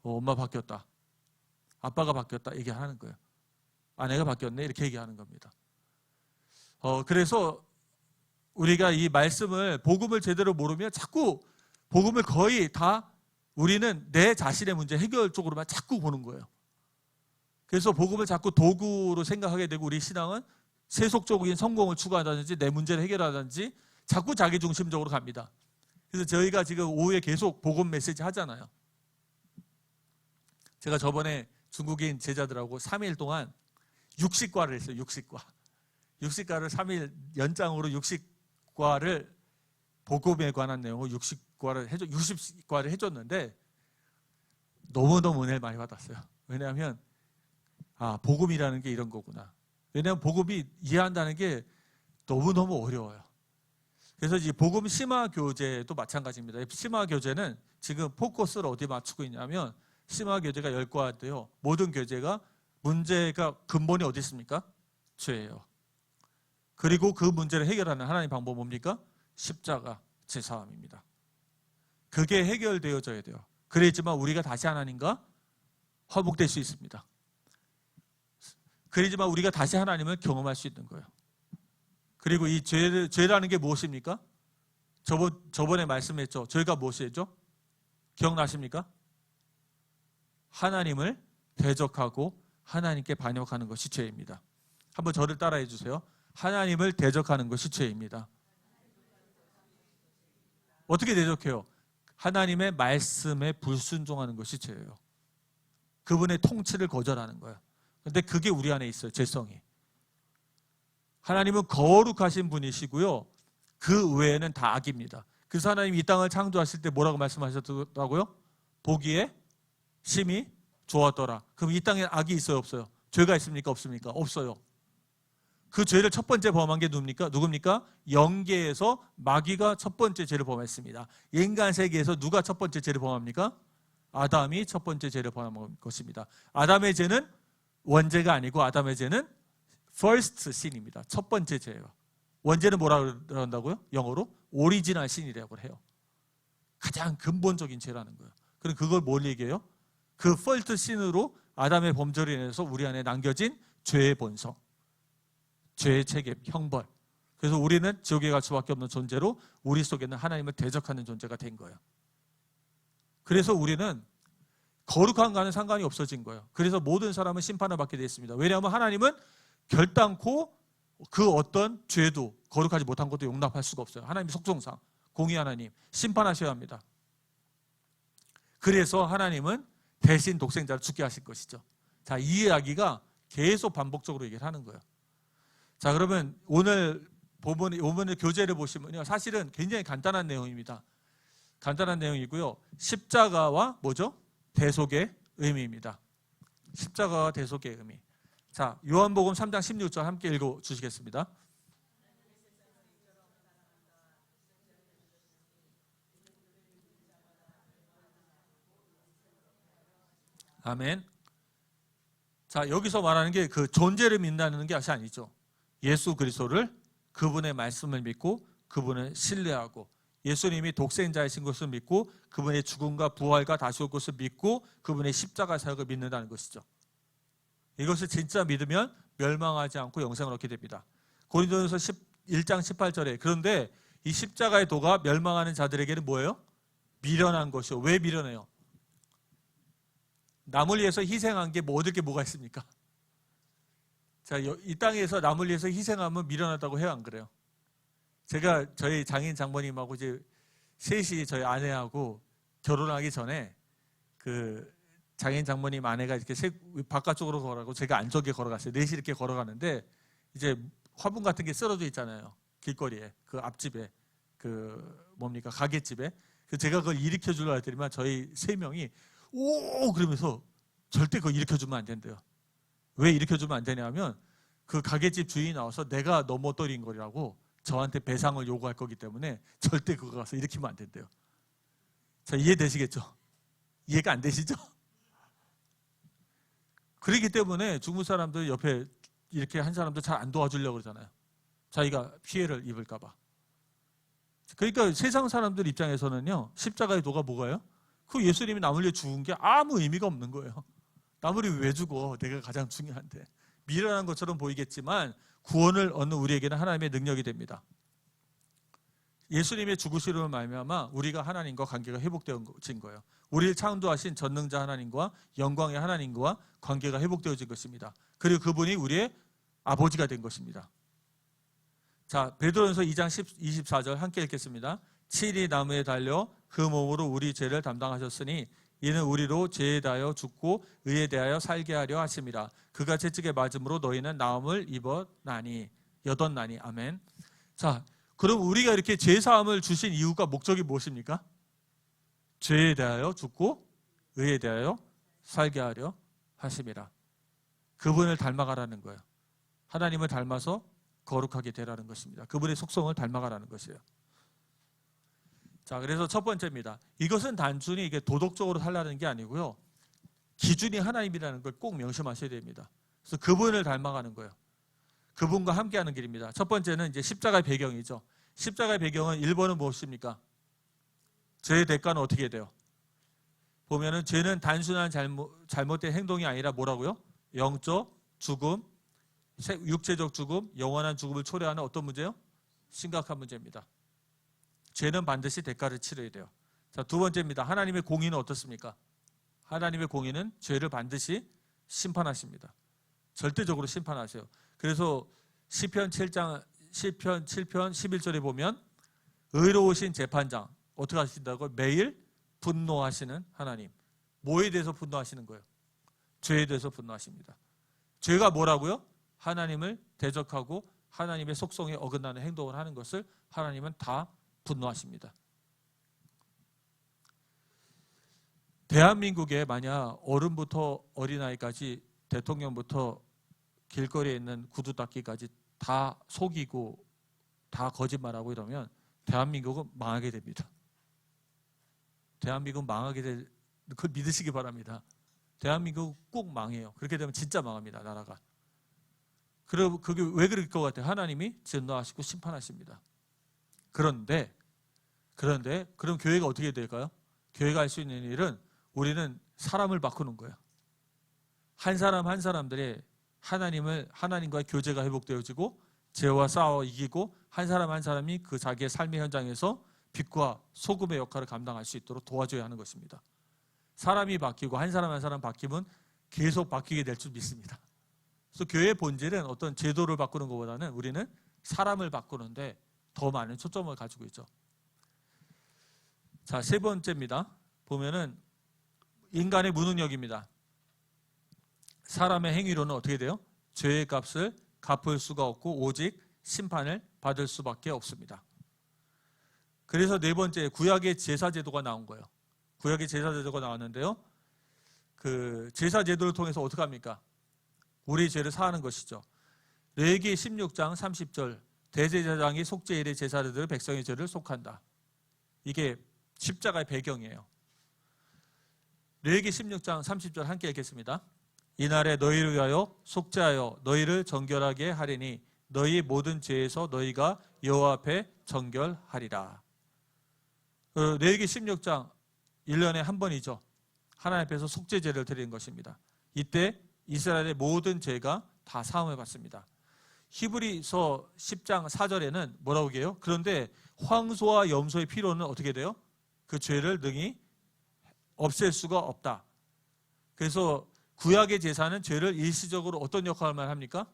엄마 바뀌었다, 아빠가 바뀌었다 얘기하는 거예요. 아내가 바뀌었네, 이렇게 얘기하는 겁니다. 그래서 우리가 이 말씀을, 복음을 제대로 모르면 자꾸 복음을 거의 다 우리는 내 자신의 문제 해결 쪽으로만 자꾸 보는 거예요. 그래서 복음을 자꾸 도구로 생각하게 되고, 우리 신앙은 세속적인 성공을 추구하다든지 내 문제를 해결하든지 자꾸 자기중심적으로 갑니다. 그래서 저희가 지금 오후에 계속 복음 메시지 하잖아요. 제가 저번에 중국인 제자들하고 3일 동안 육식과를 했어요. 육식과를 3일 연장으로 육식과를 복음에 관한 내용을 60과를 60과를 해줬는데 너무너무 은혜를 많이 받았어요. 왜냐하면 복음이라는 게 이런 거구나. 왜냐하면 복음이 이해한다는 게 너무너무 어려워요. 그래서 이 복음 심화 교재도 마찬가지입니다. 심화 교재는 지금 포커스를 어디 맞추고 있냐면 심화 교재가 10과인데요. 모든 교재가 문제가 근본이 어디 있습니까? 죄예요. 그리고 그 문제를 해결하는 하나님의 방법은 뭡니까? 십자가 제사함입니다. 그게 해결되어져야 돼요. 그래야지만 우리가 다시 하나님과 화목될 수 있습니다. 그래야지만 우리가 다시 하나님을 경험할 수 있는 거예요. 그리고 이 죄라는 게 무엇입니까? 저번에 말씀했죠. 죄가 무엇이죠? 기억나십니까? 하나님을 대적하고 하나님께 반역하는 것이 죄입니다. 한번 저를 따라해 주세요. 하나님을 대적하는 것이 죄입니다. 어떻게 대적해요? 하나님의 말씀에 불순종하는 것이 죄예요. 그분의 통치를 거절하는 거예요. 근데 그게 우리 안에 있어요. 죄성이. 하나님은 거룩하신 분이시고요. 그 외에는 다 악입니다. 그래서 하나님이 이 땅을 창조하실 때 뭐라고 말씀하셨다고요? 보기에 심히 좋았더라. 그럼 이 땅에 악이 있어요? 없어요? 죄가 있습니까? 없습니까? 없어요. 그 죄를 첫 번째 범한 게 누굽니까? 영계에서 마귀가 첫 번째 죄를 범했습니다. 인간 세계에서 누가 첫 번째 죄를 범합니까? 아담이 첫 번째 죄를 범한 것입니다. 아담의 죄는 원죄가 아니고 아담의 죄는 first sin입니다. 첫 번째 죄예요. 원죄는 뭐라고 그런다고요? 영어로 오리지널 sin이라고 해요. 가장 근본적인 죄라는 거예요. 그럼 그걸 뭘 얘기해요? 그 first sin으로 아담의 범죄로 인해서 우리 안에 남겨진 죄의 본성, 죄의 책임, 형벌. 그래서 우리는 지옥에 갈 수밖에 없는 존재로 우리 속에는 하나님을 대적하는 존재가 된 거예요. 그래서 우리는 거룩한과는 상관이 없어진 거예요. 그래서 모든 사람은 심판을 받게 되어 있습니다. 왜냐하면 하나님은 결단코 그 어떤 죄도 거룩하지 못한 것도 용납할 수가 없어요. 하나님의 속성상 공의 하나님 심판하셔야 합니다. 그래서 하나님은 대신 독생자를 죽게 하실 것이죠. 자, 이 이야기가 계속 반복적으로 얘기를 하는 거예요. 자, 그러면 오늘 교재를 보시면요, 사실은 굉장히 간단한 내용입니다. 간단한 내용이고요. 십자가와 뭐죠? 대속의 의미입니다. 십자가와 대속의 의미. 자, 요한복음 3장 16절 함께 읽어 주시겠습니다. 아멘. 자, 여기서 말하는 게 그 존재를 믿는다는 것이 아니죠. 예수 그리스도를, 그분의 말씀을 믿고 그분을 신뢰하고 예수님이 독생자이신 것을 믿고 그분의 죽음과 부활과 다시 올 것을 믿고 그분의 십자가 사역을 믿는다는 것이죠. 이것을 진짜 믿으면 멸망하지 않고 영생을 얻게 됩니다. 고린도전서 1장 18절에 그런데 이 십자가의 도가 멸망하는 자들에게는 뭐예요? 미련한 것이요. 왜 미련해요? 남을 위해서 희생한 게 얻을 게 뭐가 있습니까? 자, 이 땅에서 남을 위해서 희생하면 미련하다고 해요, 안 그래요? 제가 저희 장인 장모님하고 이제 셋이 저희 아내하고 결혼하기 전에 그 장인 장모님 아내가 이렇게 바깥쪽으로 걸어가고 제가 안쪽에 걸어갔어요. 넷이 이렇게 걸어가는데 이제 화분 같은 게 쓰러져 있잖아요. 길거리에 그 앞집에 그 뭡니까 가게집에. 그 제가 그걸 일으켜 주려고 했더니만 저희 세 명이 오 그러면서 절대 그거 일으켜 주면 안 된대요. 왜 일으켜 주면 안 되냐면 그 가게집 주인이 나와서 내가 넘어뜨린 거라고 저한테 배상을 요구할 거기 때문에 절대 그거 가서 일으키면 안 된대요. 자, 이해되시겠죠? 이해가 안 되시죠? 그렇기 때문에 중국 사람들 옆에 이렇게 한 사람도 잘 안 도와주려고 그러잖아요. 자기가 피해를 입을까 봐. 그러니까 세상 사람들 입장에서는요, 십자가의 도가 뭐가요? 그 예수님이 남을 위해 죽은 게 아무 의미가 없는 거예요. 남을 위해 왜 죽어? 내가 가장 중요한데. 미련한 것처럼 보이겠지만 구원을 얻는 우리에게는 하나님의 능력이 됩니다. 예수님의 죽으심으로 말미암아 우리가 하나님과 관계가 회복되어진 거예요. 우리를 창조하신 전능자 하나님과 영광의 하나님과 관계가 회복되어진 것입니다. 그리고 그분이 우리의 아버지가 된 것입니다. 자, 베드로전서 2장 24절 함께 읽겠습니다. 친히 나무에 달려 그 몸으로 우리 죄를 담당하셨으니 이는 우리로 죄에 대하여 죽고 의에 대하여 살게 하려 하심이라. 그가 채찍에 맞음으로 너희는 나음을 입었나니 여덟나니. 아멘. 자, 그럼 우리가 이렇게 죄사함을 주신 이유가 목적이 무엇입니까? 죄에 대하여 죽고 의에 대하여 살게 하려 하심이라. 그분을 닮아가라는 거예요. 하나님을 닮아서 거룩하게 되라는 것입니다. 그분의 속성을 닮아가라는 것이에요. 자, 그래서 첫 번째입니다. 이것은 단순히 이게 도덕적으로 살라는 게 아니고요. 기준이 하나님이라는 걸 꼭 명심하셔야 됩니다. 그래서 그분을 닮아가는 거예요. 그분과 함께하는 길입니다. 첫 번째는 이제 십자가의 배경이죠. 십자가의 배경은 1번은 무엇입니까? 죄의 대가는 어떻게 돼요? 보면은 죄는 단순한 잘못된 행동이 아니라 뭐라고요? 영적 죽음, 육체적 죽음, 영원한 죽음을 초래하는 어떤 문제요? 심각한 문제입니다. 죄는 반드시 대가를 치러야 돼요. 자, 두 번째입니다. 하나님의 공의는 어떻습니까? 하나님의 공의는 죄를 반드시 심판하십니다. 절대적으로 심판하세요. 그래서 시편 7편 11절에 보면 의로우신 재판장 어떻게 하신다고? 매일 분노하시는 하나님. 뭐에 대해서 분노하시는 거예요? 죄에 대해서 분노하십니다. 죄가 뭐라고요? 하나님을 대적하고 하나님의 속성에 어긋나는 행동을 하는 것을 하나님은 다 분노하십니다. 대한민국에 만약 어른부터 어린아이까지 대통령부터 길거리에 있는 구두 닦기까지 다 속이고 다 거짓말하고 이러면 대한민국은 망하게 됩니다. 대한민국은 망하게 될, 그걸 믿으시기 바랍니다. 대한민국은 꼭 망해요. 그렇게 되면 진짜 망합니다. 나라가. 그리고 그게 왜 그럴 것 같아요? 하나님이 진노하시고 심판하십니다. 그런데 그럼 교회가 어떻게 될까요? 교회가 할 수 있는 일은 우리는 사람을 바꾸는 거예요. 한 사람 한 사람들의 하나님과의 교제가 회복되어지고 죄와 싸워 이기고 한 사람 한 사람이 그 자기의 삶의 현장에서 빛과 소금의 역할을 감당할 수 있도록 도와줘야 하는 것입니다. 사람이 바뀌고 한 사람 한 사람 바뀌면 계속 바뀌게 될 줄 믿습니다. 그래서 교회의 본질은 어떤 제도를 바꾸는 것보다는 우리는 사람을 바꾸는데 더 많은 초점을 가지고 있죠. 자, 세 번째입니다. 보면은 인간의 무능력입니다. 사람의 행위로는 어떻게 돼요? 죄의 값을 갚을 수가 없고 오직 심판을 받을 수밖에 없습니다. 그래서 네 번째 구약의 제사제도가 나온 거예요. 구약의 제사제도가 나왔는데요. 그 제사제도를 통해서 어떻게 합니까? 우리 죄를 사하는 것이죠. 레위기 16장 30절 대제사장이 속죄일에 제사를 드려 백성의 죄를 속한다. 이게 십자가의 배경이에요. 레위기 16장 30절 함께 읽겠습니다. 이날에 너희를 위하여 속죄하여 너희를 정결하게 하리니 너희 모든 죄에서 너희가 여호와 앞에 정결하리라. 레위기 16장 1년에 한 번이죠. 하나님 앞에서 속죄제를 드리는 것입니다. 이때 이스라엘의 모든 죄가 다 사함을 받습니다. 히브리서 10장 4절에는 뭐라고 해요? 그런데 황소와 염소의 피로는 어떻게 돼요? 그 죄를 능히 없앨 수가 없다. 그래서 구약의 제사는 죄를 일시적으로 어떤 역할만 합니까?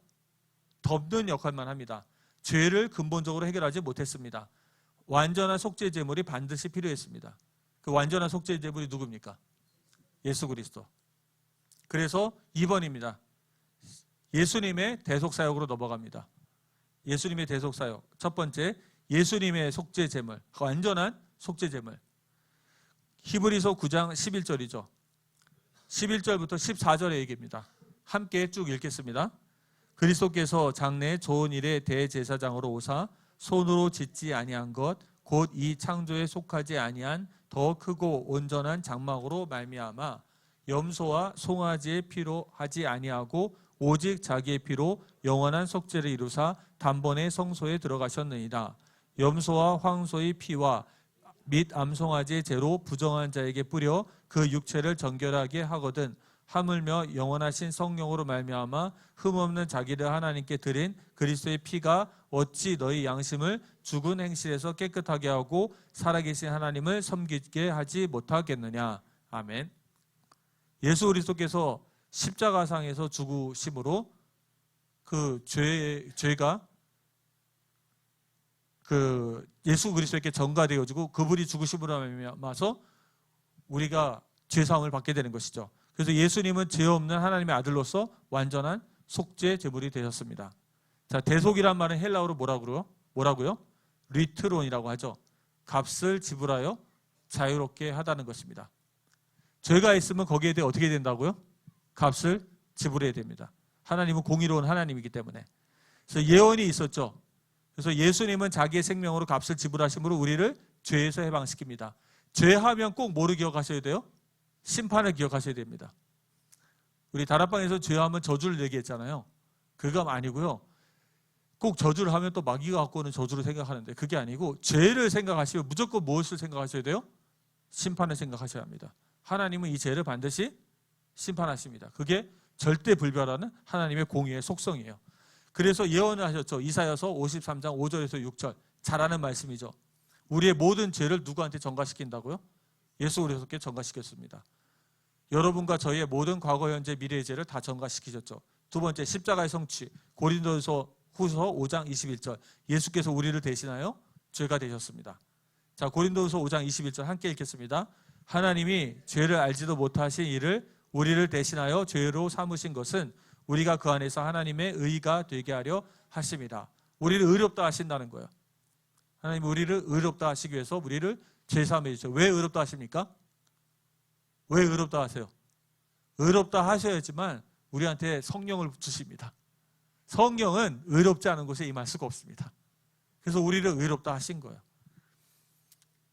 덮는 역할만 합니다. 죄를 근본적으로 해결하지 못했습니다. 완전한 속죄 제물이 반드시 필요했습니다. 그 완전한 속죄 제물이 누굽니까? 예수 그리스도. 그래서 2번입니다. 예수님의 대속사역으로 넘어갑니다. 예수님의 대속사역. 첫 번째, 예수님의 속죄 제물, 완전한 속죄 제물. 히브리서 9장 11절이죠. 11절부터 14절의 얘기입니다. 함께 쭉 읽겠습니다. 그리스도께서 장래의 좋은 일의 대제사장으로 오사 손으로 짓지 아니한 것 곧 이 창조에 속하지 아니한 더 크고 온전한 장막으로 말미암아 염소와 송아지의 피로 하지 아니하고 오직 자기의 피로 영원한 속죄를 이루사 단번에 성소에 들어가셨느니라. 염소와 황소의 피와 및 암송아지의 죄로 부정한 자에게 뿌려 그 육체를 정결하게 하거든 하물며 영원하신 성령으로 말미암아 흠없는 자기를 하나님께 드린 그리스도의 피가 어찌 너희 양심을 죽은 행실에서 깨끗하게 하고 살아계신 하나님을 섬기게 하지 못하겠느냐. 아멘. 예수 그리스도께서 십자가상에서 죽으심으로 그 죄가 그 예수 그리스도에게 전가되어지고 그분이 죽으심으로 말미암아서 우리가 죄사함을 받게 되는 것이죠. 그래서 예수님은 죄 없는 하나님의 아들로서 완전한 속죄 제물이 되셨습니다. 자, 대속이란 말은 헬라어로 뭐라고요? 리트론이라고 하죠. 값을 지불하여 자유롭게 하다는 것입니다. 죄가 있으면 거기에 대해 어떻게 된다고요? 값을 지불해야 됩니다. 하나님은 공의로운 하나님이기 때문에. 그래서 예언이 있었죠. 그래서 예수님은 자기의 생명으로 값을 지불하심으로 우리를 죄에서 해방시킵니다. 죄하면 꼭 뭐를 기억하셔야 돼요? 심판을 기억하셔야 됩니다. 우리 다락방에서 죄하면 저주를 얘기했잖아요. 그거 아니고요. 꼭 저주를 하면 또 마귀가 갖고 오는 저주를 생각하는데 그게 아니고 죄를 생각하시면 무조건 무엇을 생각하셔야 돼요? 심판을 생각하셔야 합니다. 하나님은 이 죄를 반드시 심판하십니다. 그게 절대 불변하는 하나님의 공의의 속성이에요. 그래서 예언을 하셨죠. 이사야서 53장 5절에서 6절. 잘하는 말씀이죠. 우리의 모든 죄를 누구한테 전가시킨다고요? 예수 그리스도께 전가시켰습니다. 여러분과 저희의 모든 과거, 현재, 미래의 죄를 다 전가시키셨죠. 두 번째, 십자가의 성취. 고린도서 후서 5장 21절. 예수께서 우리를 대신하여 죄가 되셨습니다. 자, 고린도서 5장 21절 함께 읽겠습니다. 하나님이 죄를 알지도 못하신 이를 우리를 대신하여 죄로 삼으신 것은 우리가 그 안에서 하나님의 의가 되게 하려 하십니다. 우리를 의롭다 하신다는 거예요. 하나님 우리를 의롭다 하시기 위해서 우리를 죄사함해 주세요. 왜 의롭다 하십니까? 왜 의롭다 하세요? 의롭다 하셔야지만 우리한테 성령을 주십니다. 성령은 의롭지 않은 곳에 임할 수가 없습니다. 그래서 우리를 의롭다 하신 거예요.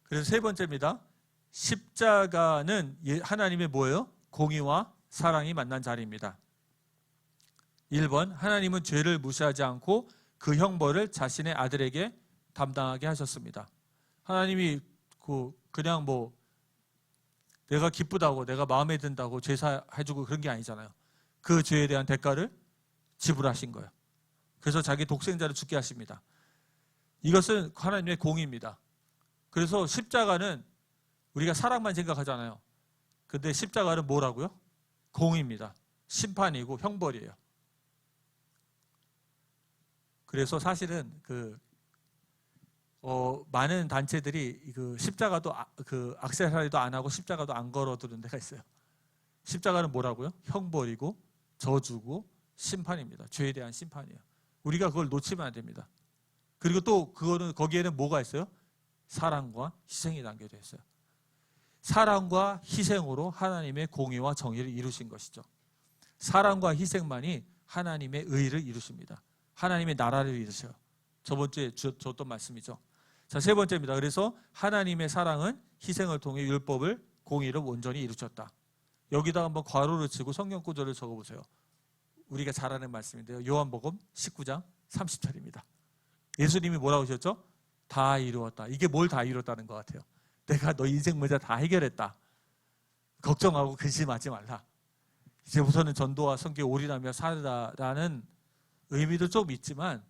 그래서 세 번째입니다. 십자가는 하나님의 뭐예요? 공의와 사랑이 만난 자리입니다. 1번, 하나님은 죄를 무시하지 않고 그 형벌을 자신의 아들에게 담당하게 하셨습니다. 하나님이 그냥 뭐 내가 기쁘다고 내가 마음에 든다고 죄사해주고 그런 게 아니잖아요. 그 죄에 대한 대가를 지불하신 거예요. 그래서 자기 독생자를 죽게 하십니다. 이것은 하나님의 공의입니다. 그래서 십자가는 우리가 사랑만 생각하잖아요. 근데 십자가는 뭐라고요? 공의입니다. 심판이고 형벌이에요. 그래서 사실은 많은 단체들이 십자가도 악세사리도 안 하고 십자가도 안 걸어두는 데가 있어요. 십자가는 뭐라고요? 형벌이고 저주고 심판입니다. 죄에 대한 심판이에요. 우리가 그걸 놓치면 안 됩니다. 그리고 또 거기에는 뭐가 있어요? 사랑과 희생이 담겨져 있어요. 사랑과 희생으로 하나님의 공의와 정의를 이루신 것이죠. 사랑과 희생만이 하나님의 의를 이루십니다. 하나님의 나라를 이루셔요. 저번 주에 줬던 말씀이죠. 자, 세 번째입니다. 그래서 하나님의 사랑은 희생을 통해 율법을 공의를 온전히 이루셨다. 여기다 한번 괄호를 치고 성경 구절을 적어보세요. 우리가 잘 아는 말씀인데요. 요한복음 19장 30절입니다. 예수님이 뭐라고 하셨죠? 다 이루었다. 이게 뭘 다 이뤘다는 것 같아요. 내가 너 인생 문제 다 해결했다. 걱정하고 근심하지 말라. 이제부터는 전도와 선교에 올인하며 살라라는 의미도 좀 있지만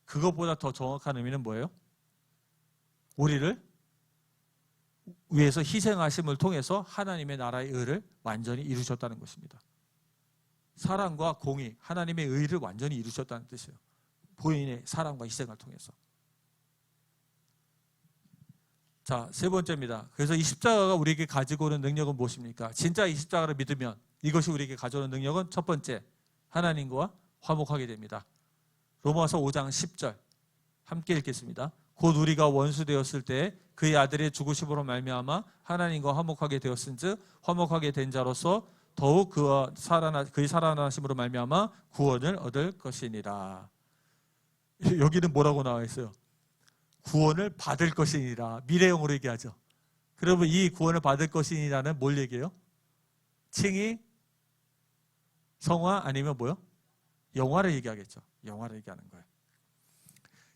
그것보다 더 정확한 의미는 뭐예요? 우리를 위해서 희생하심을 통해서 하나님의 나라의 의를 완전히 이루셨다는 것입니다. 사랑과 공의, 하나님의 의를 완전히 이루셨다는 뜻이에요. 본인의 사랑과 희생을 통해서. 자, 세 번째입니다. 그래서 이 십자가가 우리에게 가지고 오는 능력은 무엇입니까? 진짜 이 십자가를 믿으면 이것이 우리에게 가져오는 능력은 첫 번째, 하나님과 화목하게 됩니다. 로마서 5장 10절 함께 읽겠습니다. 곧 우리가 원수 되었을 때 그의 아들의 죽으심으로 말미암아 하나님과 화목하게 되었은즉 화목하게 된 자로서 더욱 그의 살아나심으로 말미암아 구원을 얻을 것이니라. 여기는 뭐라고 나와 있어요? 구원을 받을 것이니라. 미래형으로 얘기하죠. 그러면 이 구원을 받을 것이니라는 뭘 얘기해요? 칭의, 성화 아니면 뭐요? 영화를 얘기하겠죠. 영화를 얘기하는 거예요.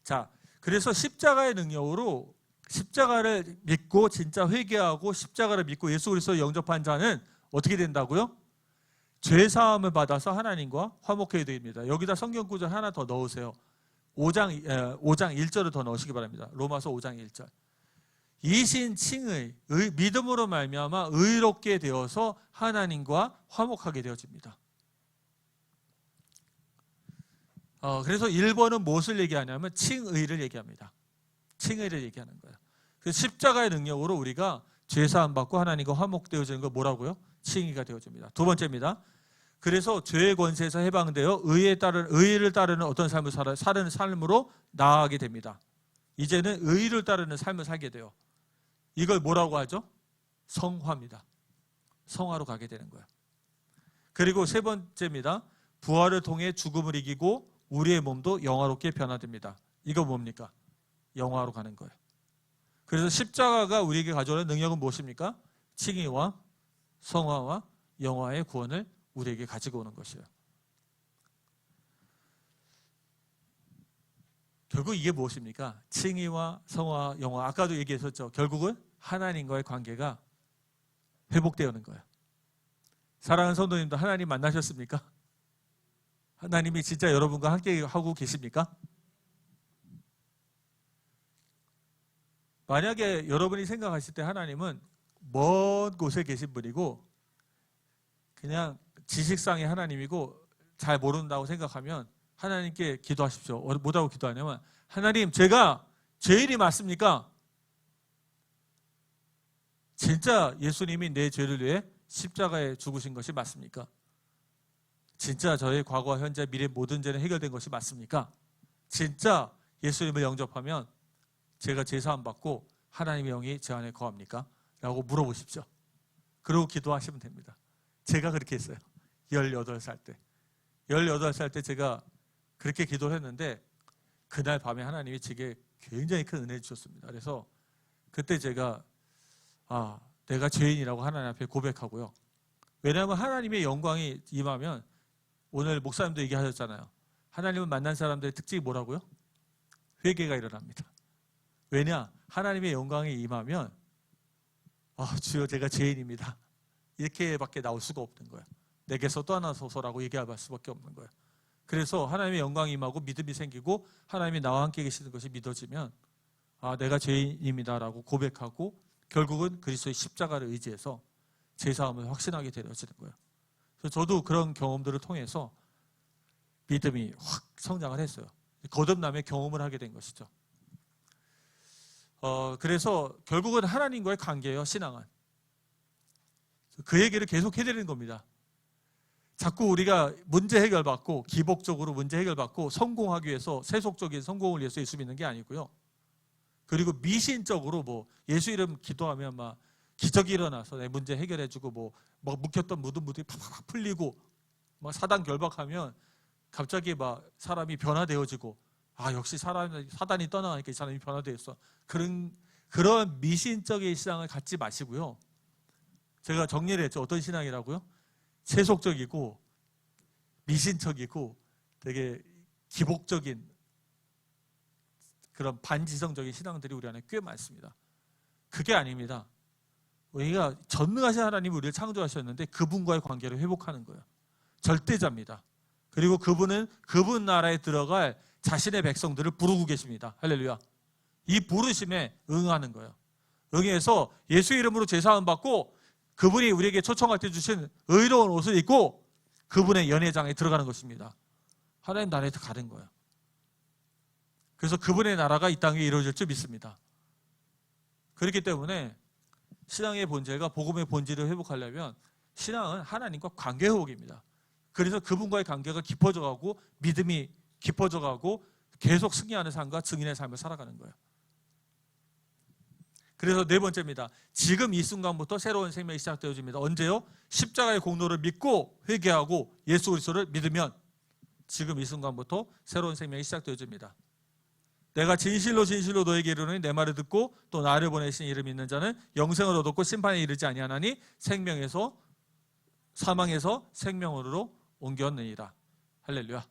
자, 그래서 십자가의 능력으로 십자가를 믿고 진짜 회개하고 십자가를 믿고 예수 그리스도를 영접한 자는 어떻게 된다고요? 죄사함을 받아서 하나님과 화목해야 됩니다. 여기다 성경 구절 하나 더 넣으세요. 5장 1절을 더 넣으시기 바랍니다. 로마서 5장 1절. 이신칭의 믿음으로 말미암아 의롭게 되어서 하나님과 화목하게 되어집니다. 그래서 1번은 무엇을 얘기하냐면 칭의를 얘기합니다. 칭의를 얘기하는 거예요. 그래서 십자가의 능력으로 우리가 죄사함 받고 하나님과 화목되어지는 거 뭐라고요? 칭의가 되어집니다. 두 번째입니다. 그래서 죄의 권세에서 해방되어 의를 따르는 어떤 삶을 사는 삶으로 나아가게 됩니다. 이제는 의를 따르는 삶을 살게 돼요. 이걸 뭐라고 하죠? 성화입니다. 성화로 가게 되는 거예요. 그리고 세 번째입니다. 부활을 통해 죽음을 이기고 우리의 몸도 영화롭게 변화됩니다. 이거 뭡니까? 영화로 가는 거예요. 그래서 십자가가 우리에게 가져오는 능력은 무엇입니까? 칭의와 성화와 영화의 구원을 우리에게 가지고 오는 것이에요. 결국 이게 무엇입니까? 칭의와 성화, 영화. 아까도 얘기했었죠. 결국은 하나님과의 관계가 회복되는 거예요. 사랑하는 성도님도 하나님 만나셨습니까? 하나님이 진짜 여러분과 함께 하고 계십니까? 만약에 여러분이 생각하실 때 하나님은 먼 곳에 계신 분이고 그냥 지식상의 하나님이고 잘 모른다고 생각하면 하나님께 기도하십시오. 뭐라고 기도하냐면 하나님, 제가 죄인이 맞습니까? 진짜 예수님이 내 죄를 위해 십자가에 죽으신 것이 맞습니까? 진짜 저의 과거와 현재, 미래 모든 죄는 해결된 것이 맞습니까? 진짜 예수님을 영접하면 제가 제사함 받고 하나님의 영이 제 안에 거합니까? 라고 물어보십시오. 그러고 기도하시면 됩니다. 제가 그렇게 했어요. 18살 때. 18살 때 제가 그렇게 기도를 했는데 그날 밤에 하나님이 제게 굉장히 큰 은혜 주셨습니다. 그래서 그때 제가 내가 죄인이라고 하나님 앞에 고백하고요. 왜냐하면 하나님의 영광이 임하면 오늘 목사님도 얘기하셨잖아요. 하나님을 만난 사람들의 특징이 뭐라고요? 회개가 일어납니다. 왜냐? 하나님의 영광이 임하면 주여 제가 죄인입니다. 이렇게밖에 나올 수가 없는 거예요. 내게서 떠나소서라고 얘기할 수밖에 없는 거예요. 그래서 하나님의 영광이 임하고 믿음이 생기고 하나님이 나와 함께 계시는 것이 믿어지면 내가 죄인입니다라고 고백하고 결국은 그리스도의 십자가를 의지해서 제사함을 확신하게 되어지는 거예요. 그래서 저도 그런 경험들을 통해서 믿음이 확 성장을 했어요. 거듭남의 경험을 하게 된 것이죠. 그래서 결국은 하나님과의 관계예요. 신앙은. 그 얘기를 계속 해드리는 겁니다. 자꾸 우리가 문제 해결받고 기복적으로 문제 해결받고 성공하기 위해서 세속적인 성공을 위해서 예수 믿는 게 아니고요. 그리고 미신적으로 예수 이름 기도하면 막 기적이 일어나서 내 문제 해결해주고 막 묵혔던 모든 무들이 팍팍 풀리고 막 사단 결박하면 갑자기 막 사람이 변화되어지고 역시 사단이 떠나가니까 이 사람이 변화되었어. 그런 미신적인 신앙을 갖지 마시고요. 제가 정리를 했죠. 어떤 신앙이라고요? 세속적이고 미신적이고 되게 기복적인 그런 반지성적인 신앙들이 우리 안에 꽤 많습니다. 그게 아닙니다. 우리가 전능하신 하나님이 우리를 창조하셨는데 그분과의 관계를 회복하는 거예요. 절대자입니다. 그리고 그분은 그분 나라에 들어갈 자신의 백성들을 부르고 계십니다. 할렐루야. 이 부르심에 응하는 거예요. 응해서 예수 이름으로 제사함 받고 그분이 우리에게 초청할 때 주신 의로운 옷을 입고 그분의 연회장에 들어가는 것입니다. 하나님 나라에 가는 거예요. 그래서 그분의 나라가 이 땅에 이루어질 줄 믿습니다. 그렇기 때문에 신앙의 본질과 복음의 본질을 회복하려면 신앙은 하나님과 관계 회복입니다. 그래서 그분과의 관계가 깊어져 가고 믿음이 깊어져 가고 계속 승리하는 삶과 증인의 삶을 살아가는 거예요. 그래서 네 번째입니다. 지금 이 순간부터 새로운 생명이 시작되어집니다. 언제요? 십자가의 공로를 믿고 회개하고 예수 그리스도를 믿으면 지금 이 순간부터 새로운 생명이 시작되어집니다. 내가 진실로 너에게 이르노니 내 말을 듣고 또 나를 보내신 이를 믿는 자는 영생을 얻었고 심판에 이르지 아니하나니 사망에서 생명으로 옮겼느니라. 할렐루야.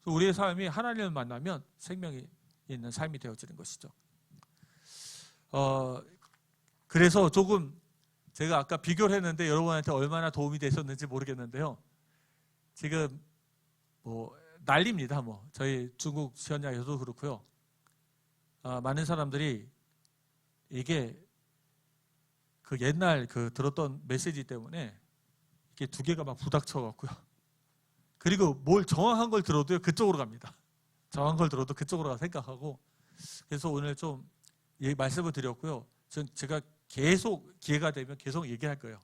우리의 삶이 하나님을 만나면 생명이 있는 삶이 되어지는 것이죠. 그래서 조금 제가 아까 비교를 했는데 여러분한테 얼마나 도움이 되셨는지 모르겠는데요. 지금 난리입니다. 저희 중국 현장에서도 그렇고요. 많은 사람들이 이게 그 옛날 들었던 메시지 때문에 이게 두 개가 막 부닥쳐 갖고요. 그리고 뭘 정확한 걸 들어도 그쪽으로 갑니다. 정확한 걸 들어도 그쪽으로 가 생각하고. 그래서 오늘 좀 말씀을 드렸고요. 제가 계속 기회가 되면 계속 얘기할 거예요.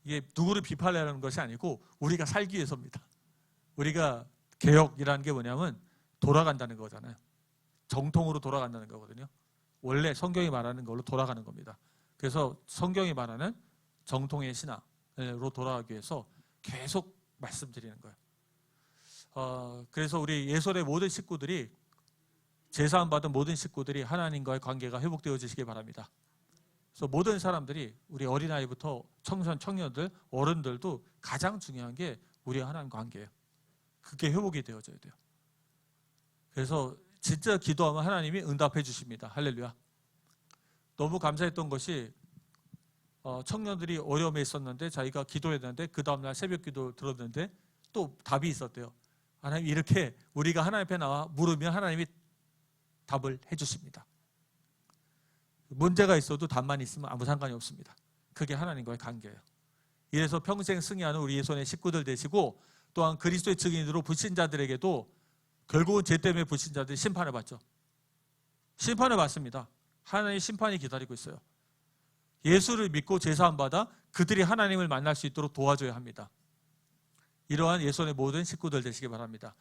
이게 누구를 비판하려는 것이 아니고 우리가 살기 위해서입니다. 우리가 개혁이라는 게 뭐냐면 돌아간다는 거잖아요. 정통으로 돌아간다는 거거든요. 원래 성경이 말하는 걸로 돌아가는 겁니다. 그래서 성경이 말하는 정통의 신앙으로 돌아가기 위해서 계속 말씀드리는 거예요. 그래서 우리 예솔의 모든 식구들이, 제사함 받은 모든 식구들이 하나님과의 관계가 회복되어지시기 바랍니다. 그래서 모든 사람들이, 우리 어린아이부터 청소년, 청년들, 어른들도 가장 중요한 게 우리 하나님 관계예요. 그게 회복이 되어져야 돼요. 그래서 진짜 기도하면 하나님이 응답해 주십니다. 할렐루야. 너무 감사했던 것이 청년들이 어려움에 있었는데 자기가 기도했는데 그 다음날 새벽 기도 들었는데 또 답이 있었대요. 하나님, 이렇게 우리가 하나님 앞에 나와 물으면 하나님이 답을 해 주십니다. 문제가 있어도 답만 있으면 아무 상관이 없습니다. 그게 하나님과의 관계예요. 이래서 평생 승리하는 우리 예손의 식구들 되시고, 또한 그리스도의 증인으로 불신자들에게도 결국은 죄 때문에 불신자들이 심판을 받죠. 심판을 받습니다. 하나님의 심판이 기다리고 있어요. 예수를 믿고 제사함 받아 그들이 하나님을 만날 수 있도록 도와줘야 합니다. 이러한 예손의 모든 식구들 되시기 바랍니다.